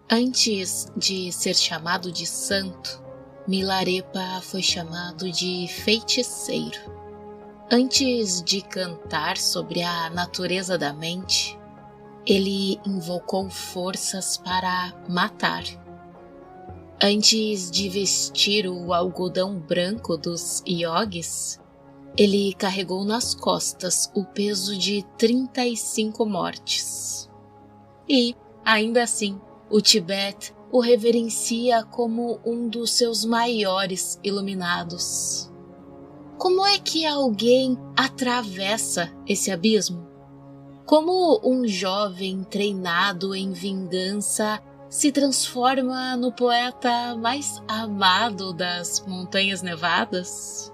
Antes de ser chamado de santo, Milarepa foi chamado de feiticeiro. Antes de cantar sobre a natureza da mente, ele invocou forças para matar. Antes de vestir o algodão branco dos yogis, ele carregou nas costas o peso de 35 mortes. E, ainda assim, o Tibete o reverencia como um dos seus maiores iluminados. Como é que alguém atravessa esse abismo? Como um jovem treinado em vingança se transforma no poeta mais amado das Montanhas Nevadas?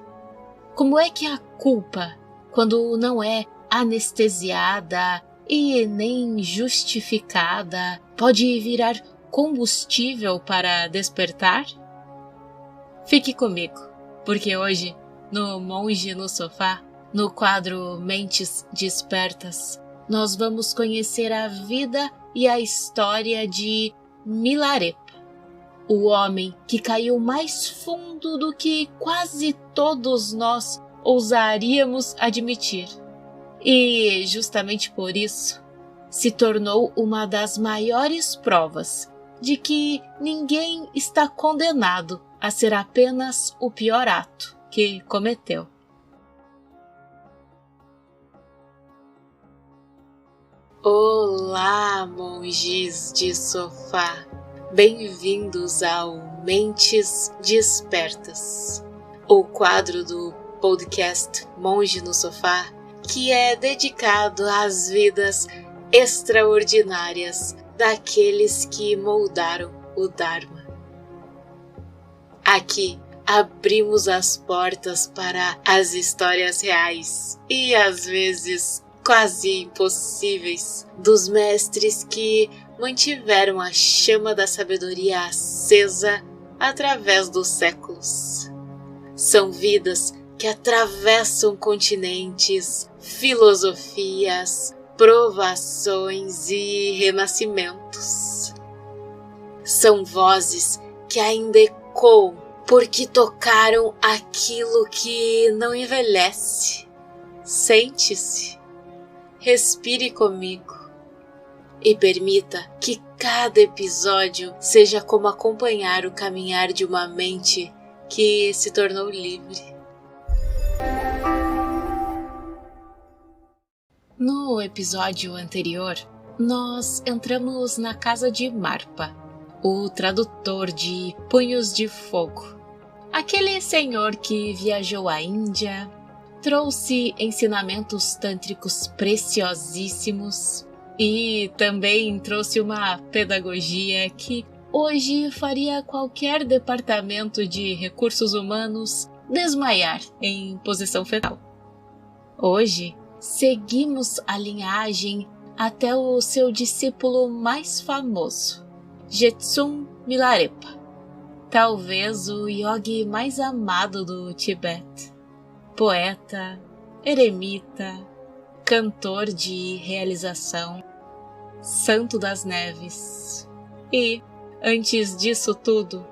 Como é que a culpa, quando não é anestesiada e nem justificada, pode virar combustível para despertar? Fique comigo, porque hoje, no Monge no Sofá, no quadro Mentes Despertas, nós vamos conhecer a vida e a história de Milarepa, o homem que caiu mais fundo do que quase todos nós ousaríamos admitir. E, justamente por isso, se tornou uma das maiores provas de que ninguém está condenado a ser apenas o pior ato que cometeu. Olá, monges de sofá! Bem-vindos ao Mentes Despertas, o quadro do podcast Monge no Sofá, que é dedicado às vidas extraordinárias daqueles que moldaram o Dharma. Aqui abrimos as portas para as histórias reais e às vezes quase impossíveis dos mestres que mantiveram a chama da sabedoria acesa através dos séculos. São vidas que atravessam continentes, filosofias, provações e renascimentos. São vozes que ainda ecoam porque tocaram aquilo que não envelhece. Sente-se, respire comigo e permita que cada episódio seja como acompanhar o caminhar de uma mente que se tornou livre. No episódio anterior, nós entramos na casa de Marpa, o tradutor de Punhos de Fogo. Aquele senhor que viajou à Índia, trouxe ensinamentos tântricos preciosíssimos e também trouxe uma pedagogia que hoje faria qualquer departamento de recursos humanos desmaiar em posição fetal. Hoje, seguimos a linhagem até o seu discípulo mais famoso, Jetsun Milarepa, talvez o yogi mais amado do Tibete, poeta, eremita, cantor de realização, santo das neves e, antes disso tudo,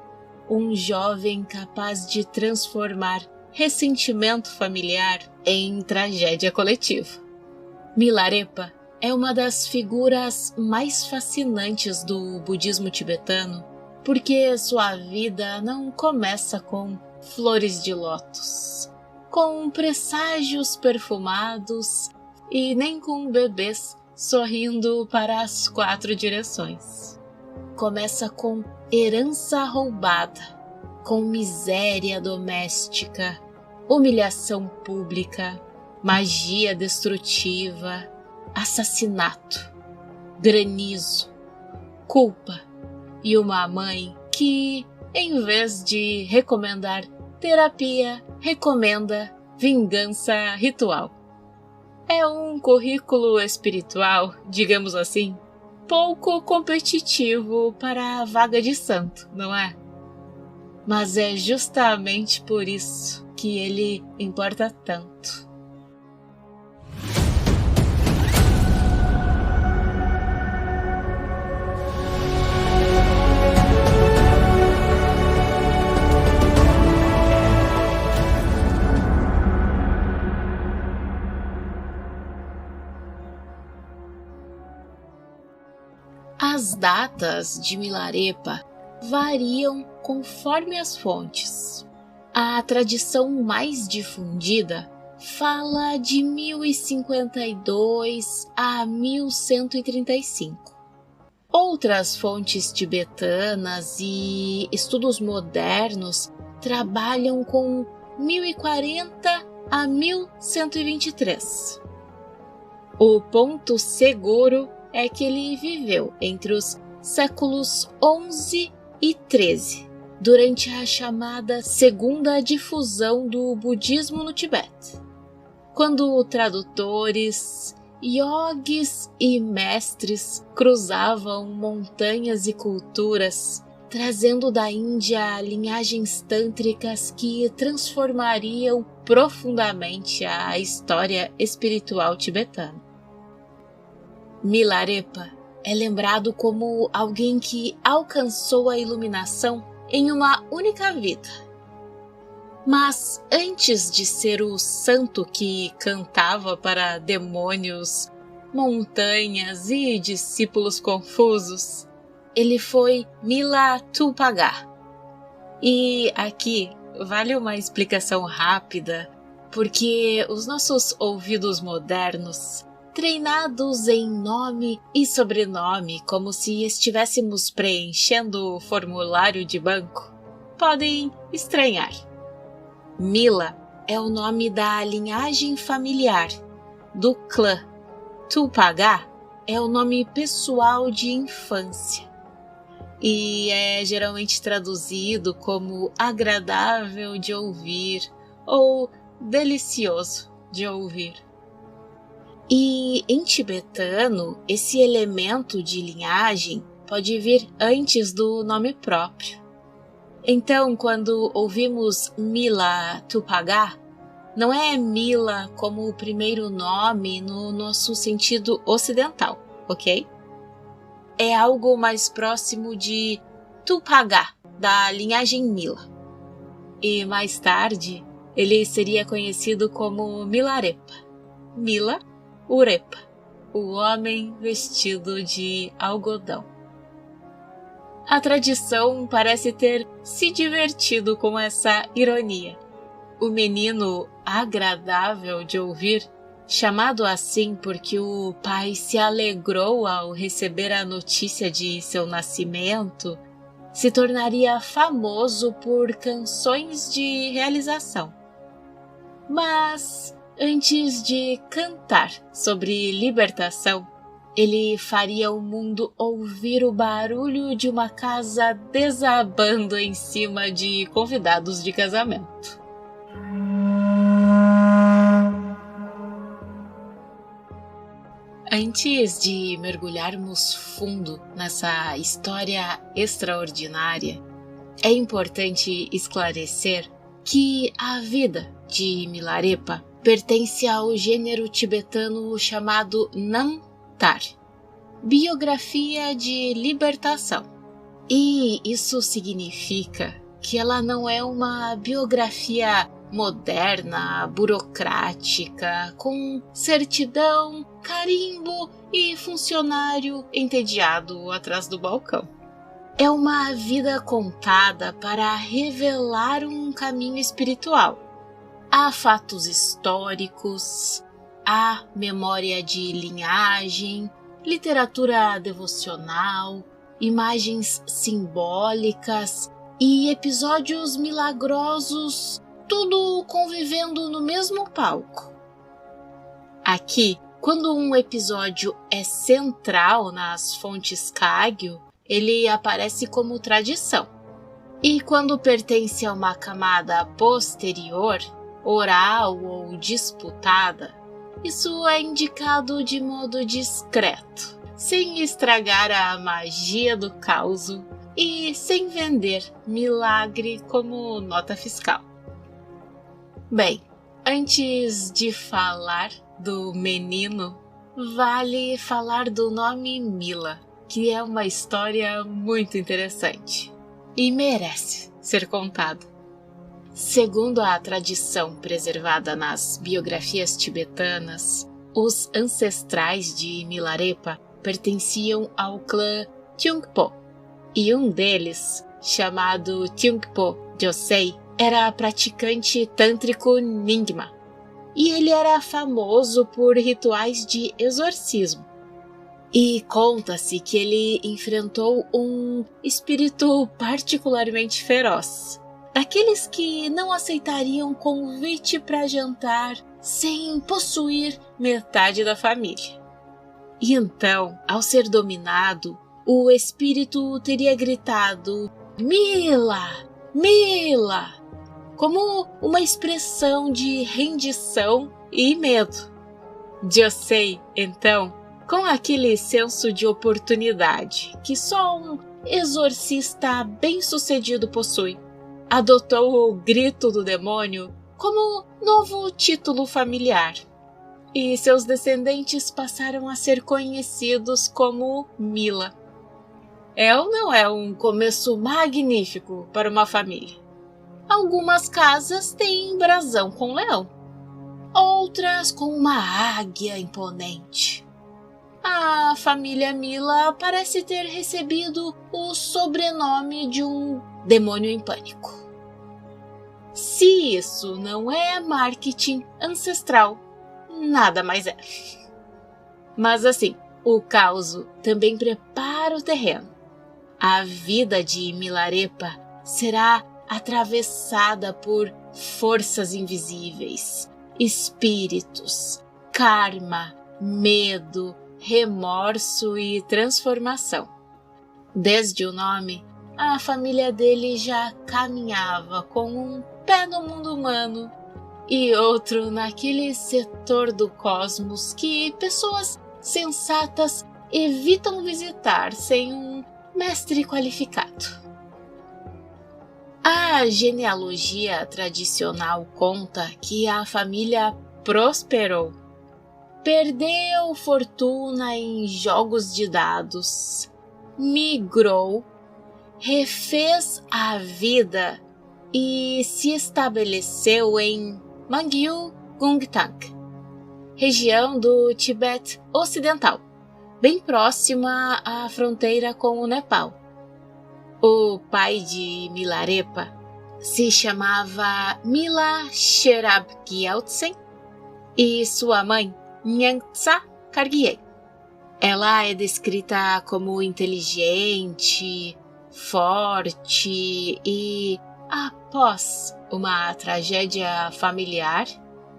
um jovem capaz de transformar ressentimento familiar em tragédia coletiva. Milarepa é uma das figuras mais fascinantes do budismo tibetano porque sua vida não começa com flores de lótus, com presságios perfumados e nem com bebês sorrindo para as 4 direções. Começa com herança roubada, com miséria doméstica, humilhação pública, magia destrutiva, assassinato, granizo, culpa e uma mãe que, em vez de recomendar terapia, recomenda vingança ritual. É um currículo espiritual, digamos assim, pouco competitivo para a vaga de santo, não é? Mas é justamente por isso que ele importa tanto. datas de Milarepa variam conforme as fontes. A tradição mais difundida fala de 1052 a 1135. Outras fontes tibetanas e estudos modernos trabalham com 1040 a 1123. O ponto seguro é que ele viveu entre os séculos 11 e 13, durante a chamada segunda difusão do budismo no Tibete, quando tradutores, yogis e mestres cruzavam montanhas e culturas, trazendo da Índia linhagens tântricas que transformariam profundamente a história espiritual tibetana. Milarepa é lembrado como alguém que alcançou a iluminação em uma única vida. Mas antes de ser o santo que cantava para demônios, montanhas e discípulos confusos, ele foi Mila Tulpagar. E aqui vale uma explicação rápida, porque os nossos ouvidos modernos, treinados em nome e sobrenome como se estivéssemos preenchendo o formulário de banco, podem estranhar. Mila é o nome da linhagem familiar, do clã. Tulpagar é o nome pessoal de infância e é geralmente traduzido como agradável de ouvir ou delicioso de ouvir. E em tibetano, esse elemento de linhagem pode vir antes do nome próprio. Então, quando ouvimos Mila Tulpagar, não é Mila como o primeiro nome no nosso sentido ocidental, ok? É algo mais próximo de Tulpagar, da linhagem Mila. E mais tarde, ele seria conhecido como Milarepa. Mila Urepa, o homem vestido de algodão. A tradição parece ter se divertido com essa ironia. O menino agradável de ouvir, chamado assim porque o pai se alegrou ao receber a notícia de seu nascimento, se tornaria famoso por canções de realização. Mas antes de cantar sobre libertação, ele faria o mundo ouvir o barulho de uma casa desabando em cima de convidados de casamento. Antes de mergulharmos fundo nessa história extraordinária, é importante esclarecer que a vida de Milarepa pertence ao gênero tibetano chamado Namtar, biografia de libertação. E isso significa que ela não é uma biografia moderna, burocrática, com certidão, carimbo e funcionário entediado atrás do balcão. É uma vida contada para revelar um caminho espiritual. Há fatos históricos, há memória de linhagem, literatura devocional, imagens simbólicas e episódios milagrosos, tudo convivendo no mesmo palco. Aqui, quando um episódio é central nas fontes Kagyu, ele aparece como tradição. E quando pertence a uma camada posterior, oral ou disputada, isso é indicado de modo discreto, sem estragar a magia do caos e sem vender milagre como nota fiscal. Bem, antes de falar do menino, vale falar do nome Mila, que é uma história muito interessante e merece ser contada. Segundo a tradição preservada nas biografias tibetanas, os ancestrais de Milarepa pertenciam ao clã Thyungpo, e um deles, chamado Thyungpo Josei, era praticante tântrico Nyingma, e ele era famoso por rituais de exorcismo. E conta-se que ele enfrentou um espírito particularmente feroz, daqueles que não aceitariam convite para jantar sem possuir metade da família. E então, ao ser dominado, o espírito teria gritado "Mila! Mila!", como uma expressão de rendição e medo. Josei, então, com aquele senso de oportunidade que só um exorcista bem-sucedido possui, adotou o grito do demônio como novo título familiar, e seus descendentes passaram a ser conhecidos como Mila. É ou não é um começo magnífico para uma família? Algumas casas têm brasão com leão, outras com uma águia imponente. A família Mila parece ter recebido o sobrenome de um demônio em pânico. Se isso não é marketing ancestral, nada mais é. Mas assim, o caos também prepara o terreno. A vida de Milarepa será atravessada por forças invisíveis, espíritos, karma, medo, remorso e transformação. Desde o nome, a família dele já caminhava com um pé no mundo humano e outro naquele setor do cosmos que pessoas sensatas evitam visitar sem um mestre qualificado. A genealogia tradicional conta que a família prosperou. Perdeu fortuna em jogos de dados, migrou, refez a vida e se estabeleceu em Mangyu Gungtang, região do Tibete Ocidental, bem próxima à fronteira com o Nepal. O pai de Milarepa se chamava Mila Sherab Gyaltsen e sua mãe Nyangtsa Kargyel. Ela é descrita como inteligente, forte e, após uma tragédia familiar,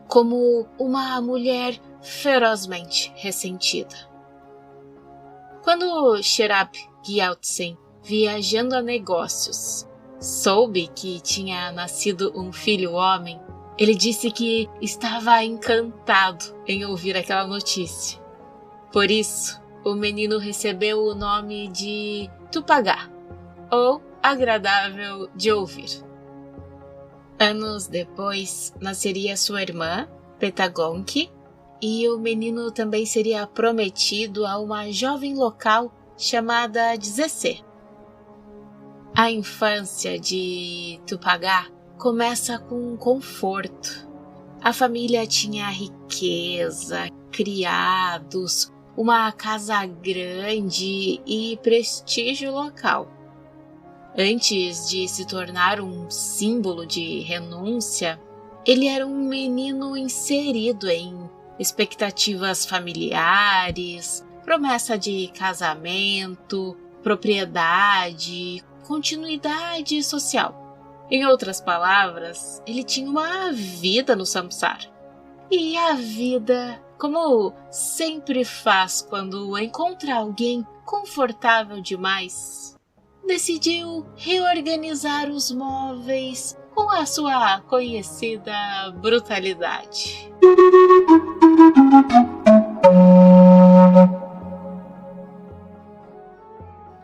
como uma mulher ferozmente ressentida. Quando Sherab Gyaltsen, viajando a negócios, soube que tinha nascido um filho homem, ele disse que estava encantado em ouvir aquela notícia. Por isso, o menino recebeu o nome de Tupagá, ou agradável de ouvir. Anos depois, nasceria sua irmã, Petagonki, e o menino também seria prometido a uma jovem local chamada Dzessé. A infância de Tupagá começa com conforto. A família tinha riqueza, criados, uma casa grande e prestígio local. Antes de se tornar um símbolo de renúncia, ele era um menino inserido em expectativas familiares, promessa de casamento, propriedade, continuidade social. Em outras palavras, ele tinha uma vida no samsara. E a vida, como sempre faz quando encontra alguém confortável demais, decidiu reorganizar os móveis com a sua conhecida brutalidade.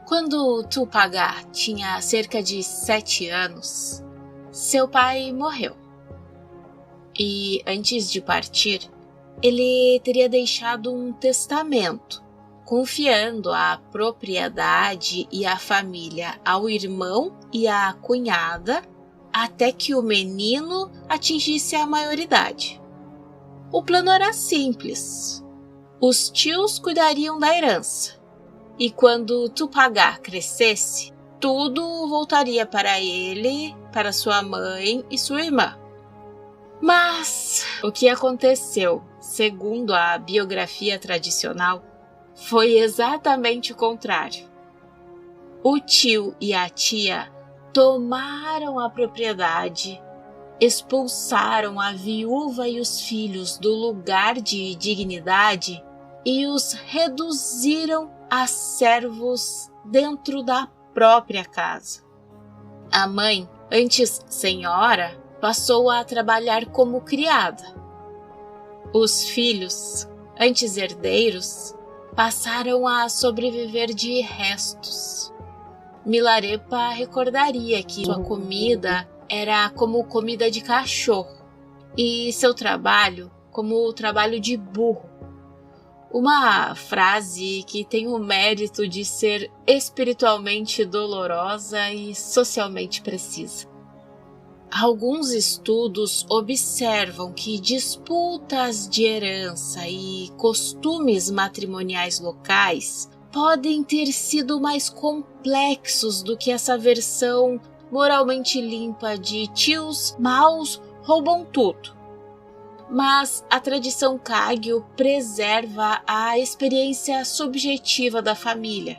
Quando Tupagá tinha cerca de 7 anos, seu pai morreu. E antes de partir, ele teria deixado um testamento, confiando a propriedade e a família ao irmão e à cunhada até que o menino atingisse a maioridade. O plano era simples. Os tios cuidariam da herança e quando Tupagá crescesse, tudo voltaria para ele, para sua mãe e sua irmã. Mas o que aconteceu, segundo a biografia tradicional, foi exatamente o contrário. O tio e a tia tomaram a propriedade, expulsaram a viúva e os filhos do lugar de dignidade e os reduziram a servos dentro da própria casa. A mãe, antes senhora, passou a trabalhar como criada. Os filhos, antes herdeiros, passaram a sobreviver de restos. Milarepa recordaria que sua comida era como comida de cachorro e seu trabalho como o trabalho de burro. Uma frase que tem o mérito de ser espiritualmente dolorosa e socialmente precisa. Alguns estudos observam que disputas de herança e costumes matrimoniais locais podem ter sido mais complexos do que essa versão moralmente limpa de tios maus roubam tudo. Mas a tradição Kagyu preserva a experiência subjetiva da família.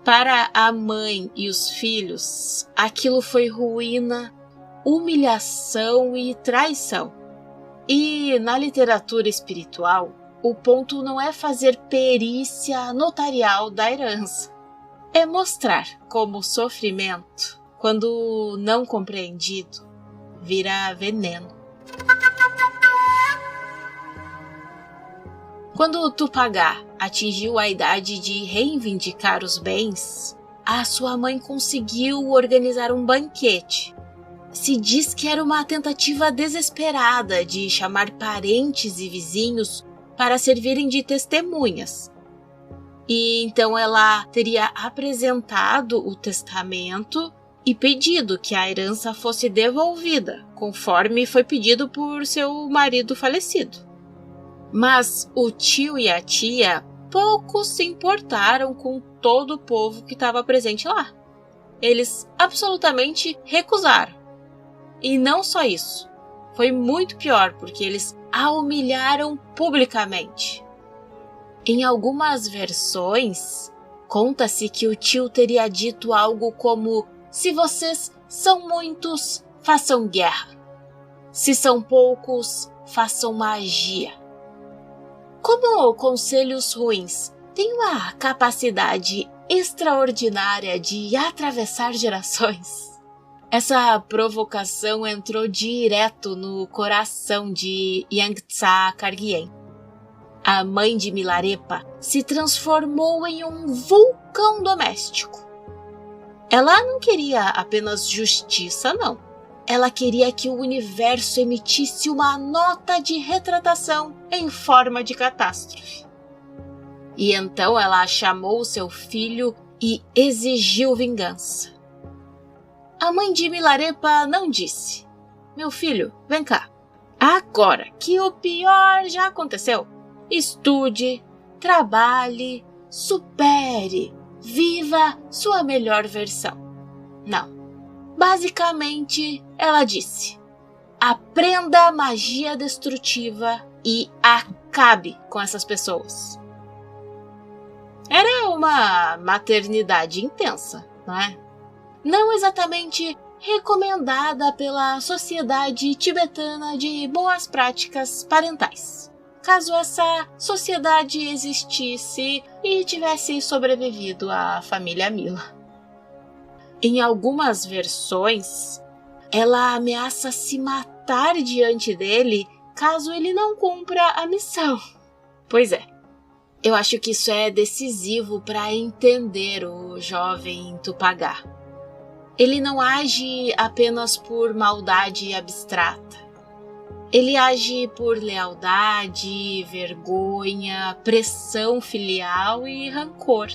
Para a mãe e os filhos, aquilo foi ruína, humilhação e traição. E na literatura espiritual, o ponto não é fazer perícia notarial da herança. É mostrar como o sofrimento, quando não compreendido, vira veneno. Quando Tupagá atingiu a idade de reivindicar os bens, a sua mãe conseguiu organizar um banquete. Se diz que era uma tentativa desesperada de chamar parentes e vizinhos para servirem de testemunhas. E então ela teria apresentado o testamento e pedido que a herança fosse devolvida, conforme foi pedido por seu marido falecido. Mas o tio e a tia pouco se importaram com todo o povo que estava presente lá. Eles absolutamente recusaram. E não só isso, foi muito pior, porque eles a humilharam publicamente. Em algumas versões, conta-se que o tio teria dito algo como: se vocês são muitos, façam guerra. Se são poucos, façam magia. Como conselhos ruins têm uma capacidade extraordinária de atravessar gerações, essa provocação entrou direto no coração de Yangtza Kargyen. A mãe de Milarepa se transformou em um vulcão doméstico. Ela não queria apenas justiça, não. Ela queria que o universo emitisse uma nota de retratação em forma de catástrofe. E então ela chamou seu filho e exigiu vingança. A mãe de Milarepa não disse: meu filho, vem cá. Agora que o pior já aconteceu, estude, trabalhe, supere, viva sua melhor versão. Não. Basicamente, ela disse: aprenda a magia destrutiva e acabe com essas pessoas. Era uma maternidade intensa, não é? Não exatamente recomendada pela Sociedade Tibetana de Boas Práticas Parentais, caso essa sociedade existisse e tivesse sobrevivido à família Mila. Em algumas versões, ela ameaça se matar diante dele caso ele não cumpra a missão. Pois é, eu acho que isso é decisivo para entender o jovem Tupagá. Ele não age apenas por maldade abstrata. Ele age por lealdade, vergonha, pressão filial e rancor.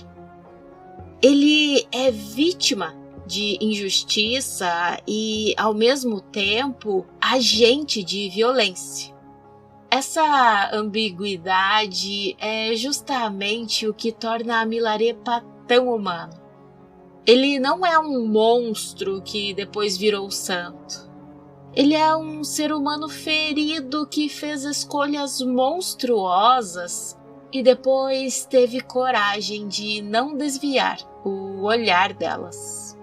Ele é vítima de injustiça e, ao mesmo tempo, agente de violência. Essa ambiguidade é justamente o que torna a Milarepa tão humano. Ele não é um monstro que depois virou santo. Ele é um ser humano ferido que fez escolhas monstruosas e depois teve coragem de não desviar o olhar delas.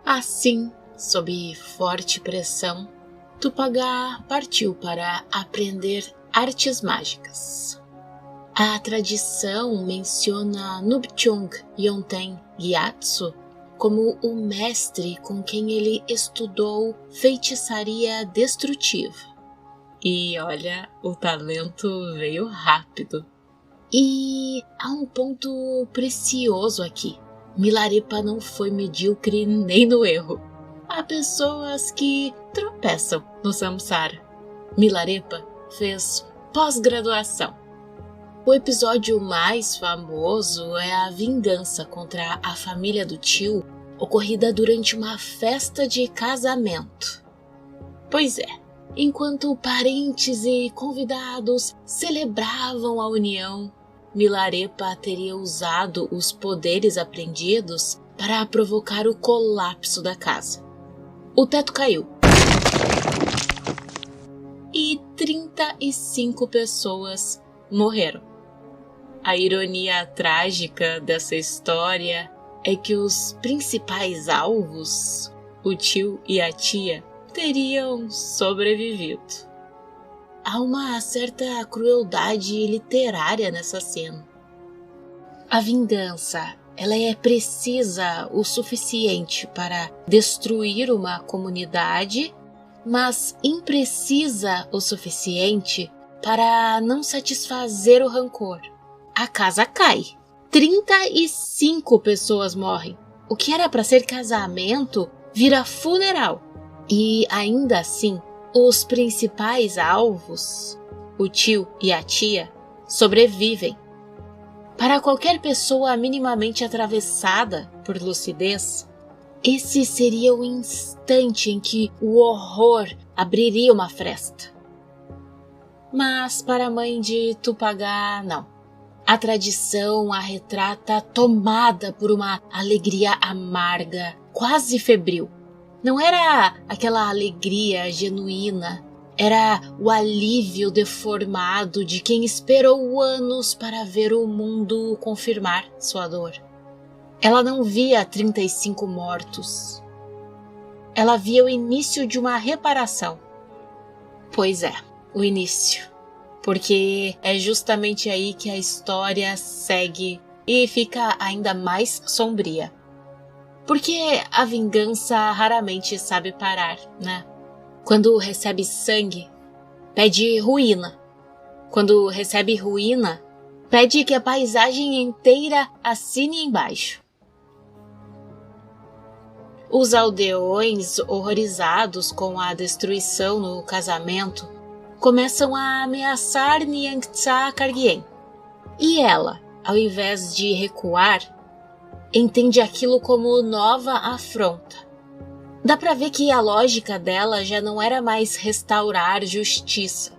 Assim, sob forte pressão, Tupagá partiu para aprender artes mágicas. A tradição menciona Nubchung Yonten Gyatso como o mestre com quem ele estudou feitiçaria destrutiva. E olha, o talento veio rápido. E há um ponto precioso aqui. Milarepa não foi medíocre nem no erro. Há pessoas que tropeçam no samsara. Milarepa fez pós-graduação. O episódio mais famoso é a vingança contra a família do tio, ocorrida durante uma festa de casamento. Pois é, enquanto parentes e convidados celebravam a união, Milarepa teria usado os poderes aprendidos para provocar o colapso da casa. O teto caiu. E 35 pessoas morreram. A ironia trágica dessa história é que os principais alvos, o tio e a tia, teriam sobrevivido. Há uma certa crueldade literária nessa cena. A vingança, ela é precisa o suficiente para destruir uma comunidade, mas imprecisa o suficiente para não satisfazer o rancor. A casa cai. 35 pessoas morrem. O que era para ser casamento vira funeral. E ainda assim, os principais alvos, o tio e a tia, sobrevivem. Para qualquer pessoa minimamente atravessada por lucidez, esse seria o instante em que o horror abriria uma fresta. Mas para a mãe de Tupagá, não. A tradição a retrata tomada por uma alegria amarga, quase febril. Não era aquela alegria genuína, era o alívio deformado de quem esperou anos para ver o mundo confirmar sua dor. Ela não via 35 mortos. Ela via o início de uma reparação. Pois é, o início. Porque é justamente aí que a história segue e fica ainda mais sombria. Porque a vingança raramente sabe parar, né? Quando recebe sangue, pede ruína. Quando recebe ruína, pede que a paisagem inteira assine embaixo. Os aldeões, horrorizados com a destruição no casamento, começam a ameaçar Nyangtsa Kargyen. E ela, ao invés de recuar, entende aquilo como nova afronta. Dá pra ver que a lógica dela já não era mais restaurar justiça.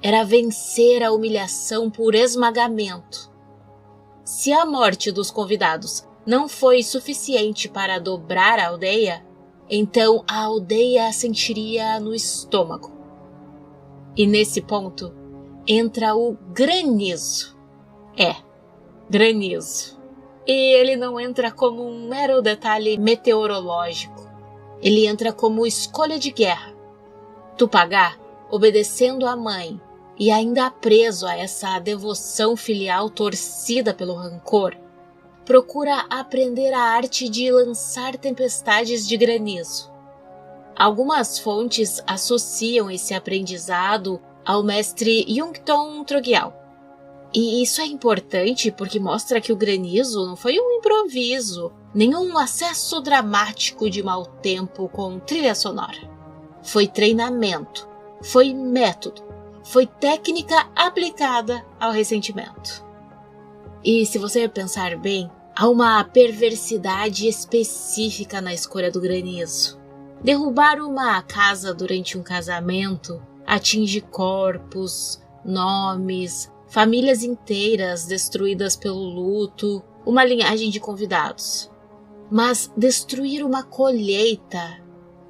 Era vencer a humilhação por esmagamento. Se a morte dos convidados não foi suficiente para dobrar a aldeia, então a aldeia a sentiria no estômago. E nesse ponto entra o granizo. Granizo. E ele não entra como um mero detalhe meteorológico. Ele entra como escolha de guerra. Tupagá, obedecendo à mãe e ainda preso a essa devoção filial torcida pelo rancor, procura aprender a arte de lançar tempestades de granizo. Algumas fontes associam esse aprendizado ao mestre Yungtong Trogyal. E isso é importante porque mostra que o granizo não foi um improviso, nem um acesso dramático de mau tempo com trilha sonora. Foi treinamento, foi método, foi técnica aplicada ao ressentimento. E se você pensar bem, há uma perversidade específica na escolha do granizo. Derrubar uma casa durante um casamento atinge corpos, nomes, famílias inteiras destruídas pelo luto, uma linhagem de convidados. Mas destruir uma colheita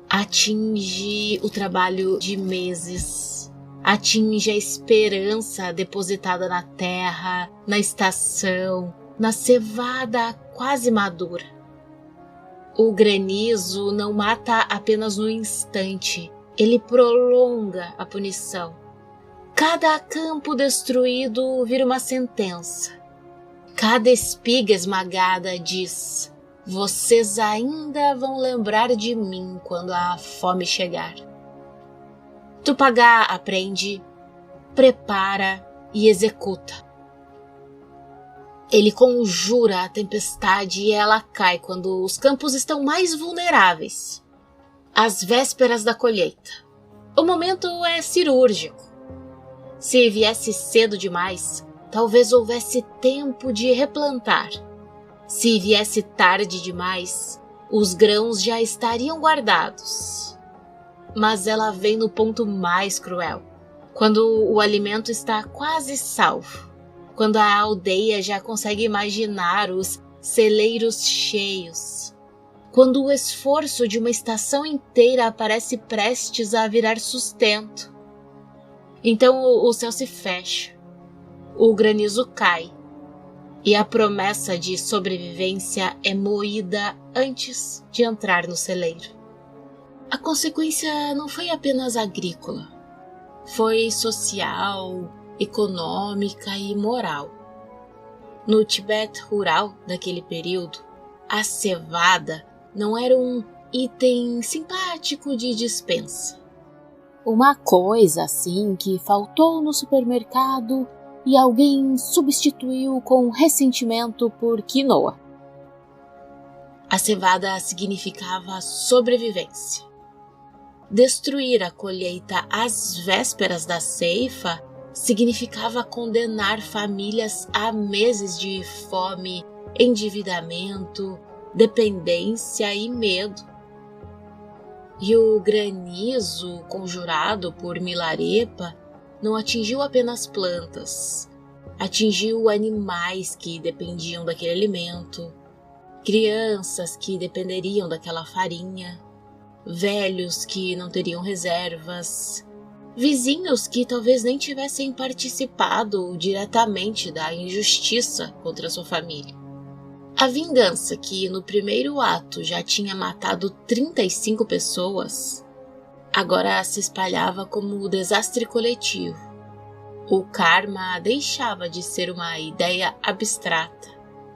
atinge o trabalho de meses, atinge a esperança depositada na terra, na estação, na cevada quase madura. O granizo não mata apenas no instante, ele prolonga a punição. Cada campo destruído vira uma sentença. Cada espiga esmagada diz: vocês ainda vão lembrar de mim quando a fome chegar. Tupagá aprende, prepara e executa. Ele conjura a tempestade e ela cai quando os campos estão mais vulneráveis. Às vésperas da colheita. O momento é cirúrgico. Se viesse cedo demais, talvez houvesse tempo de replantar. Se viesse tarde demais, os grãos já estariam guardados. Mas ela vem no ponto mais cruel, quando o alimento está quase salvo. Quando a aldeia já consegue imaginar os celeiros cheios. Quando o esforço de uma estação inteira parece prestes a virar sustento. Então o céu se fecha, o granizo cai e a promessa de sobrevivência é moída antes de entrar no celeiro. A consequência não foi apenas agrícola, foi social, econômica e moral. No Tibete rural daquele período, a cevada não era um item simpático de despensa. Uma coisa assim que faltou no supermercado e alguém substituiu com ressentimento por quinoa. A cevada significava sobrevivência. Destruir a colheita às vésperas da ceifa significava condenar famílias a meses de fome, endividamento, dependência e medo. E o granizo conjurado por Milarepa não atingiu apenas plantas, atingiu animais que dependiam daquele alimento, crianças que dependeriam daquela farinha, velhos que não teriam reservas, vizinhos que talvez nem tivessem participado diretamente da injustiça contra sua família. A vingança, que no primeiro ato já tinha matado 35 pessoas, agora se espalhava como desastre coletivo. O karma deixava de ser uma ideia abstrata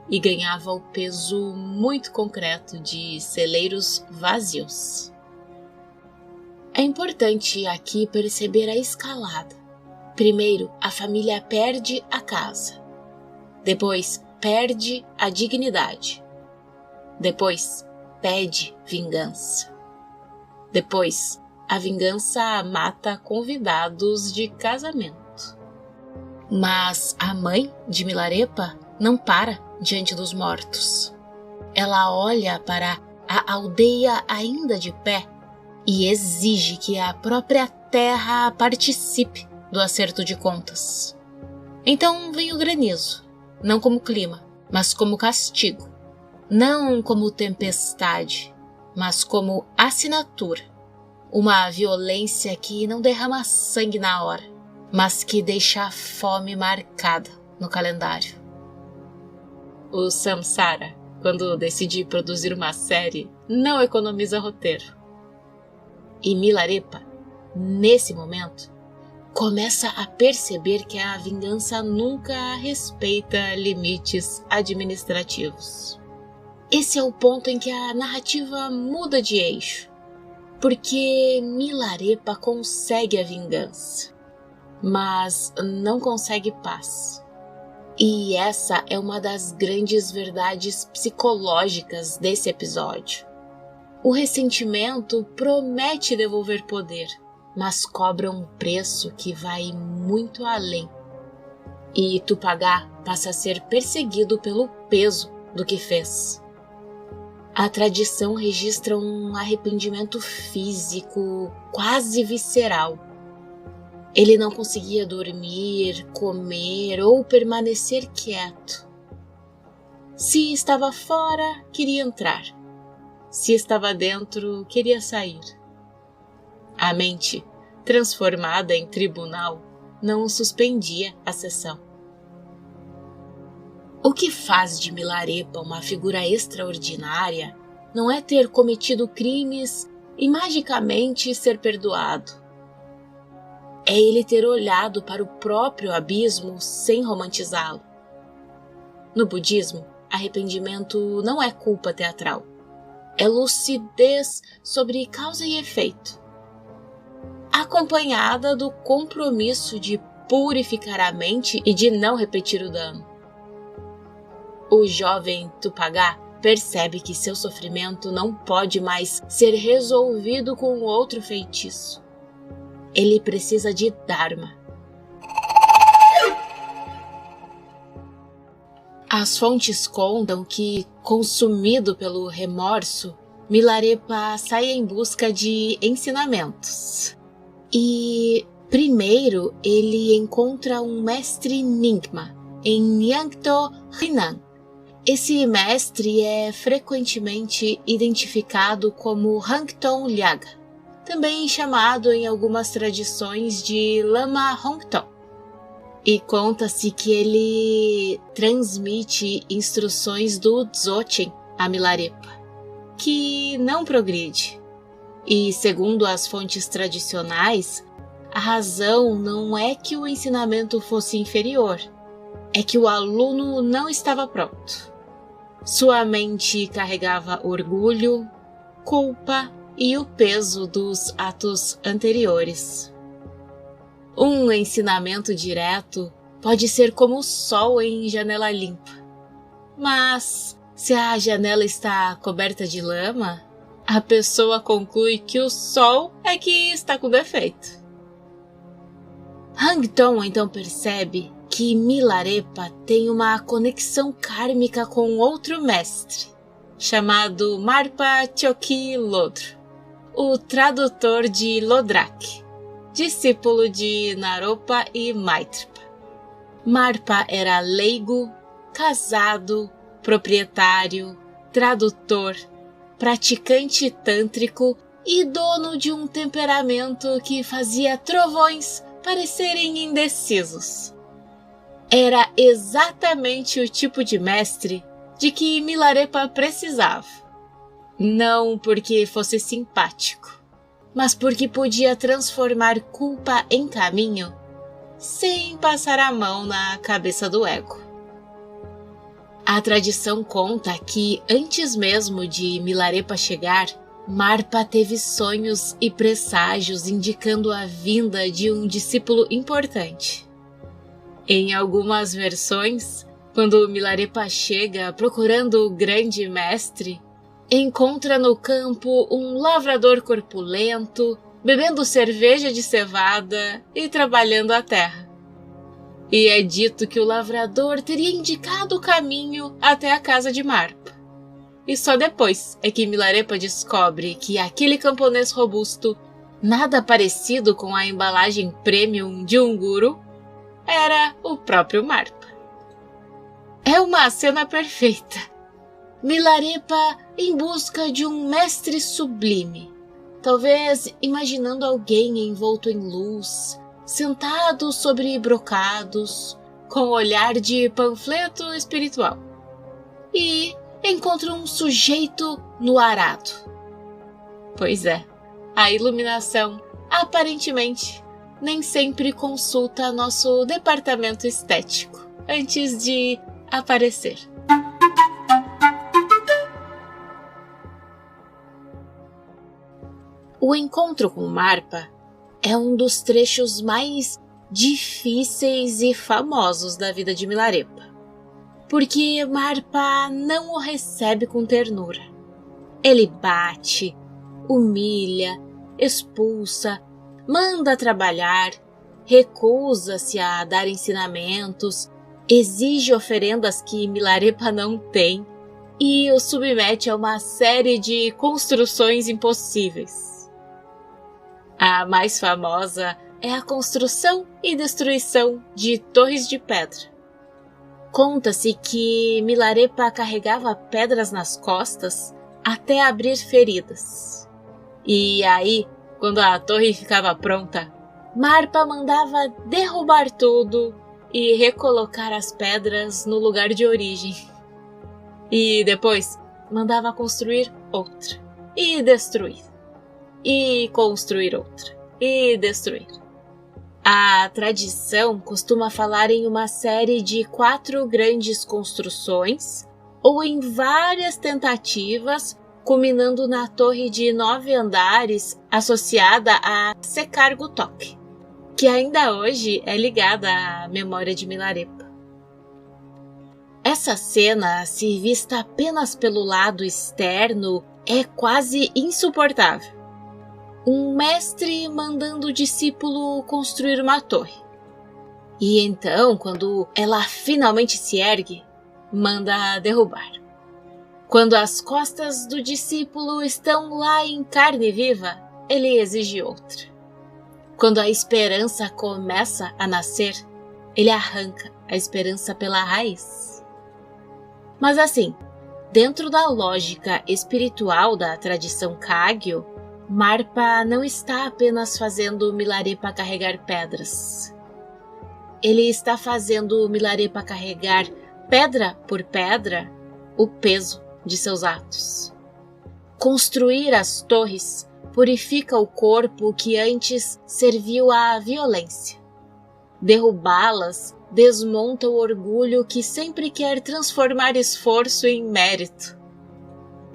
e ganhava o peso muito concreto de celeiros vazios. É importante aqui perceber a escalada. Primeiro, a família perde a casa. Depois, perde a dignidade. Depois, pede vingança. Depois, a vingança mata convidados de casamento. Mas a mãe de Milarepa não para diante dos mortos. Ela olha para a aldeia ainda de pé e exige que a própria terra participe do acerto de contas. Então vem o granizo, não como clima, mas como castigo. Não como tempestade, mas como assinatura. Uma violência que não derrama sangue na hora, mas que deixa a fome marcada no calendário. O Samsara, quando decide produzir uma série, não economiza roteiro. E Milarepa, nesse momento, começa a perceber que a vingança nunca respeita limites administrativos. Esse é o ponto em que a narrativa muda de eixo, porque Milarepa consegue a vingança, mas não consegue paz. E essa é uma das grandes verdades psicológicas desse episódio. O ressentimento promete devolver poder, mas cobra um preço que vai muito além. E Tupagá passa a ser perseguido pelo peso do que fez. A tradição registra um arrependimento físico quase visceral. Ele não conseguia dormir, comer ou permanecer quieto. Se estava fora, queria entrar. Se estava dentro, queria sair. A mente, transformada em tribunal, não suspendia a sessão. O que faz de Milarepa uma figura extraordinária não é ter cometido crimes e magicamente ser perdoado. É ele ter olhado para o próprio abismo sem romantizá-lo. No budismo, arrependimento não é culpa teatral. É lucidez sobre causa e efeito, acompanhada do compromisso de purificar a mente e de não repetir o dano. O jovem Tupagá percebe que seu sofrimento não pode mais ser resolvido com outro feitiço. Ele precisa de Dharma. As fontes contam que, consumido pelo remorso, Milarepa sai em busca de ensinamentos. E, primeiro, ele encontra um mestre Nyingma, em Nyangto Huinan. Esse mestre é frequentemente identificado como Hangton Lyaga, também chamado em algumas tradições de Lama Hongton. E conta-se que ele transmite instruções do Dzogchen a Milarepa, que não progride. E, segundo as fontes tradicionais, a razão não é que o ensinamento fosse inferior, é que o aluno não estava pronto. Sua mente carregava orgulho, culpa e o peso dos atos anteriores. Um ensinamento direto pode ser como o sol em janela limpa. Mas, se a janela está coberta de lama, a pessoa conclui que o sol é que está com defeito. Hangton então percebe que Milarepa tem uma conexão kármica com outro mestre, chamado Marpa Chokyi Lodro, o tradutor de Lodrak, discípulo de Naropa e Maitrapa. Marpa era leigo, casado, proprietário, tradutor, praticante tântrico e dono de um temperamento que fazia trovões parecerem indecisos. Era exatamente o tipo de mestre de que Milarepa precisava. Não porque fosse simpático, mas porque podia transformar culpa em caminho sem passar a mão na cabeça do ego. A tradição conta que, antes mesmo de Milarepa chegar, Marpa teve sonhos e presságios indicando a vinda de um discípulo importante. Em algumas versões, quando Milarepa chega procurando o grande mestre, encontra no campo um lavrador corpulento, bebendo cerveja de cevada e trabalhando a terra. E é dito que o lavrador teria indicado o caminho até a casa de Marpa. E só depois é que Milarepa descobre que aquele camponês robusto, nada parecido com a embalagem premium de um guru, era o próprio Marpa. É uma cena perfeita. Milarepa em busca de um mestre sublime, talvez imaginando alguém envolto em luz, sentado sobre brocados, com olhar de panfleto espiritual. E encontra um sujeito no arado. Pois é, a iluminação, aparentemente, nem sempre consulta nosso departamento estético antes de aparecer. O encontro com Marpa é um dos trechos mais difíceis e famosos da vida de Milarepa, porque Marpa não o recebe com ternura. Ele bate, humilha, expulsa, manda trabalhar, recusa-se a dar ensinamentos, exige oferendas que Milarepa não tem e o submete a uma série de construções impossíveis. A mais famosa é a construção e destruição de torres de pedra. Conta-se que Milarepa carregava pedras nas costas até abrir feridas. E aí, quando a torre ficava pronta, Marpa mandava derrubar tudo e recolocar as pedras no lugar de origem. E depois mandava construir outra, e destruir, e construir outra, e destruir. A tradição costuma falar em uma série de 4 grandes construções ou em várias tentativas, culminando na torre de 9 andares associada a Sekargutok, que ainda hoje é ligada à memória de Milarepa. Essa cena, se vista apenas pelo lado externo, é quase insuportável. Um mestre mandando o discípulo construir uma torre. E então, quando ela finalmente se ergue, manda derrubar. Quando as costas do discípulo estão lá em carne viva, ele exige outra. Quando a esperança começa a nascer, ele arranca a esperança pela raiz. Mas assim, dentro da lógica espiritual da tradição Kagyu, Marpa não está apenas fazendo Milarepa carregar pedras. Ele está fazendo Milarepa carregar, pedra por pedra, o peso de seus atos. Construir as torres purifica o corpo que antes serviu à violência. Derrubá-las desmonta o orgulho que sempre quer transformar esforço em mérito.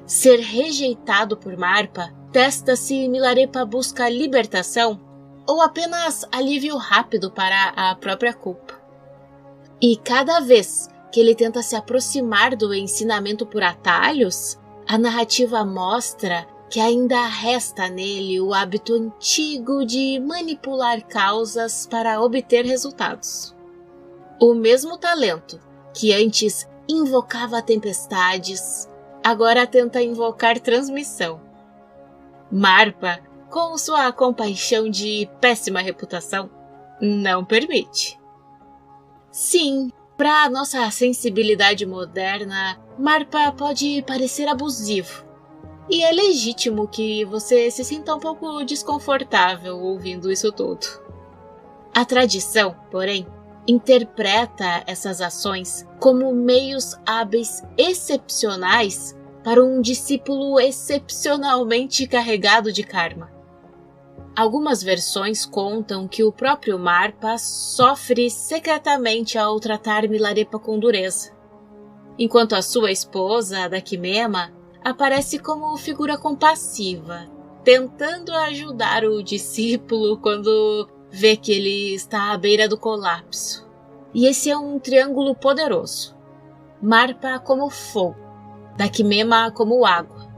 Ser rejeitado por Marpa testa se Milarepa busca libertação ou apenas alívio rápido para a própria culpa. E cada vez que ele tenta se aproximar do ensinamento por atalhos, a narrativa mostra que ainda resta nele o hábito antigo de manipular causas para obter resultados. O mesmo talento que antes invocava tempestades, agora tenta invocar transmissão. Marpa, com sua compaixão de péssima reputação, não permite. Sim, para nossa sensibilidade moderna, Marpa pode parecer abusivo. E é legítimo que você se sinta um pouco desconfortável ouvindo isso tudo. A tradição, porém, interpreta essas ações como meios hábeis excepcionais para um discípulo excepcionalmente carregado de karma. Algumas versões contam que o próprio Marpa sofre secretamente ao tratar Milarepa com dureza, enquanto a sua esposa, Dakimema, aparece como figura compassiva, tentando ajudar o discípulo quando vê que ele está à beira do colapso. E esse é um triângulo poderoso. Marpa como fogo, Dakimema como água,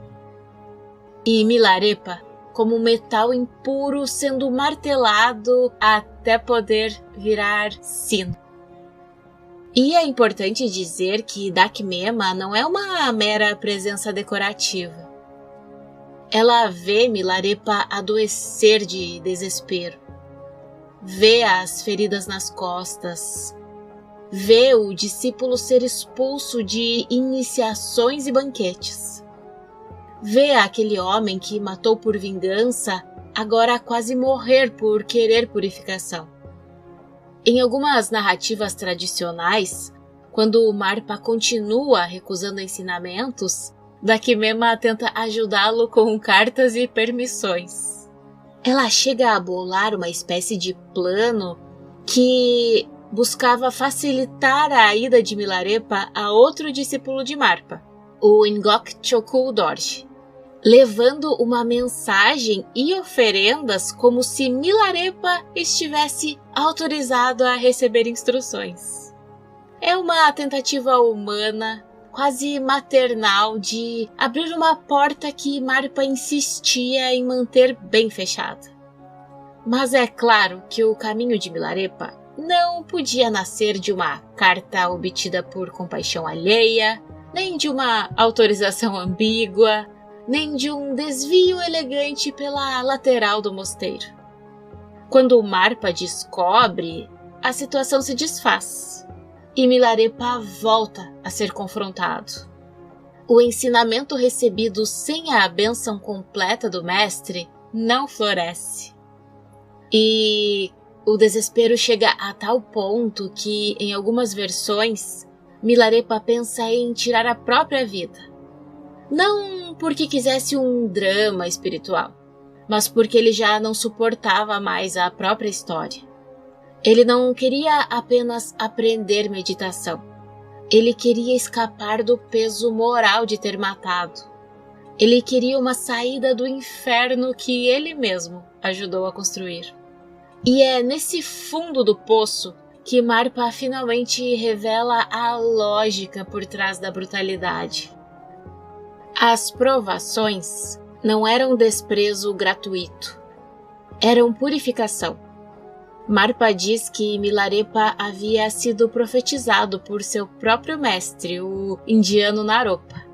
e Milarepa como metal impuro sendo martelado até poder virar sino. E é importante dizer que Dakimema não é uma mera presença decorativa. Ela vê Milarepa adoecer de desespero, vê as feridas nas costas, vê o discípulo ser expulso de iniciações e banquetes. Vê aquele homem que matou por vingança agora quase morrer por querer purificação. Em algumas narrativas tradicionais, quando o Marpa continua recusando ensinamentos, Dakimema tenta ajudá-lo com cartas e permissões. Ela chega a bolar uma espécie de plano que buscava facilitar a ida de Milarepa a outro discípulo de Marpa, o Ingok Chokul Dorje, levando uma mensagem e oferendas como se Milarepa estivesse autorizado a receber instruções. É uma tentativa humana, quase maternal, de abrir uma porta que Marpa insistia em manter bem fechada. Mas é claro que o caminho de Milarepa não podia nascer de uma carta obtida por compaixão alheia, nem de uma autorização ambígua, nem de um desvio elegante pela lateral do mosteiro. Quando Marpa descobre, a situação se desfaz e Milarepa volta a ser confrontado. O ensinamento recebido sem a bênção completa do mestre não floresce. E o desespero chega a tal ponto que, em algumas versões, Milarepa pensa em tirar a própria vida. Não porque quisesse um drama espiritual, mas porque ele já não suportava mais a própria história. Ele não queria apenas aprender meditação. Ele queria escapar do peso moral de ter matado. Ele queria uma saída do inferno que ele mesmo ajudou a construir. E é nesse fundo do poço que Marpa finalmente revela a lógica por trás da brutalidade. As provações não eram desprezo gratuito, eram purificação. Marpa diz que Milarepa havia sido profetizado por seu próprio mestre, o indiano Naropa,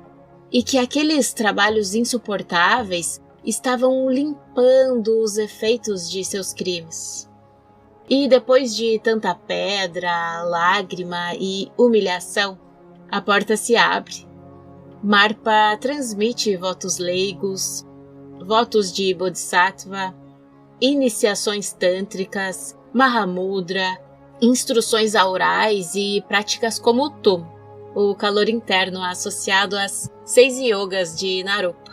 e que aqueles trabalhos insuportáveis estavam limpando os efeitos de seus crimes. E depois de tanta pedra, lágrima e humilhação, a porta se abre. Marpa transmite votos leigos, votos de Bodhisattva, iniciações tântricas, Mahamudra, instruções aurais e práticas como o Tum, o calor interno associado às 6 yogas de Naropa.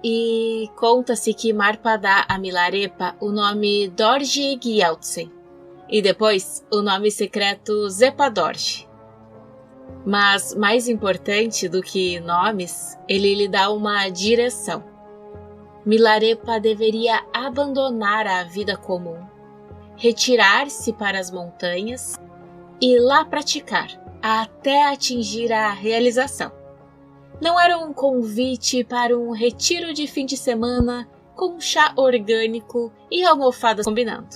E conta-se que Marpa dá a Milarepa o nome Dorje Gyaltsen e depois o nome secreto Zepa Dorje. Mas mais importante do que nomes, ele lhe dá uma direção. Milarepa deveria abandonar a vida comum, retirar-se para as montanhas e lá praticar até atingir a realização. Não era um convite para um retiro de fim de semana com chá orgânico e almofadas combinando.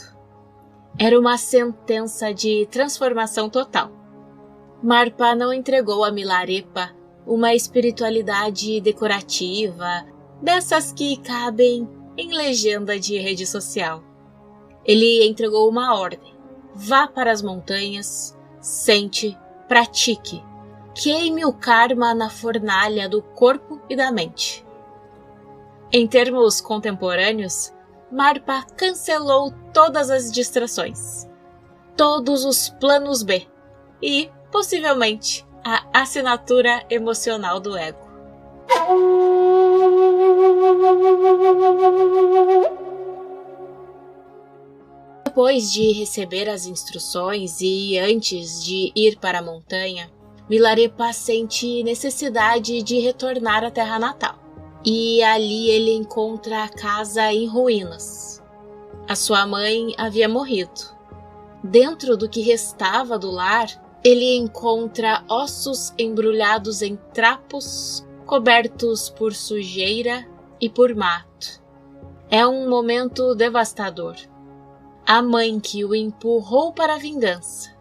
Era uma sentença de transformação total. Marpa não entregou a Milarepa uma espiritualidade decorativa, dessas que cabem em legenda de rede social. Ele entregou uma ordem: vá para as montanhas, sente, pratique. Queime o karma na fornalha do corpo e da mente. Em termos contemporâneos, Marpa cancelou todas as distrações, todos os planos B e, possivelmente, a assinatura emocional do ego. Depois de receber as instruções e antes de ir para a montanha, Milarepa sente necessidade de retornar à terra natal. E ali ele encontra a casa em ruínas. A sua mãe havia morrido. Dentro do que restava do lar, ele encontra ossos embrulhados em trapos, cobertos por sujeira e por mato. É um momento devastador. A mãe que o empurrou para a vingança,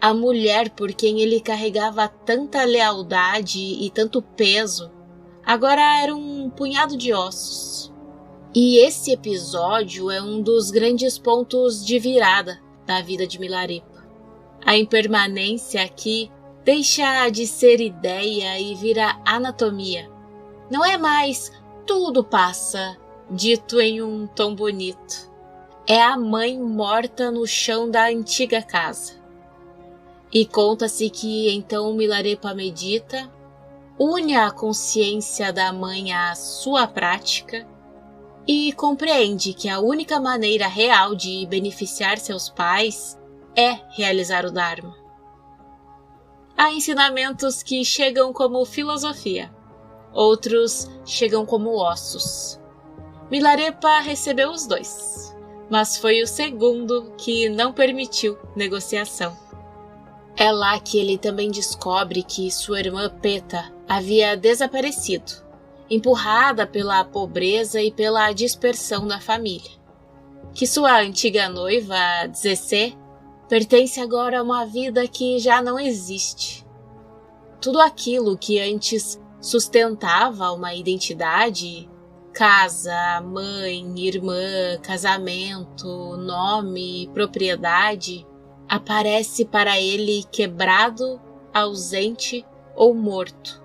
a mulher por quem ele carregava tanta lealdade e tanto peso, agora era um punhado de ossos. E esse episódio é um dos grandes pontos de virada da vida de Milarepa. A impermanência aqui deixa de ser ideia e vira anatomia. Não é mais tudo passa, dito em um tom bonito. É a mãe morta no chão da antiga casa. E conta-se que então Milarepa medita, une a consciência da mãe à sua prática e compreende que a única maneira real de beneficiar seus pais é realizar o Dharma. Há ensinamentos que chegam como filosofia, outros chegam como ossos. Milarepa recebeu os dois, mas foi o segundo que não permitiu negociação. É lá que ele também descobre que sua irmã Peta havia desaparecido, empurrada pela pobreza e pela dispersão da família. Que sua antiga noiva, Zessé, pertence agora a uma vida que já não existe. tudo aquilo que antes sustentava uma identidade, casa, mãe, irmã, casamento, nome, propriedade, aparece para ele quebrado, ausente ou morto.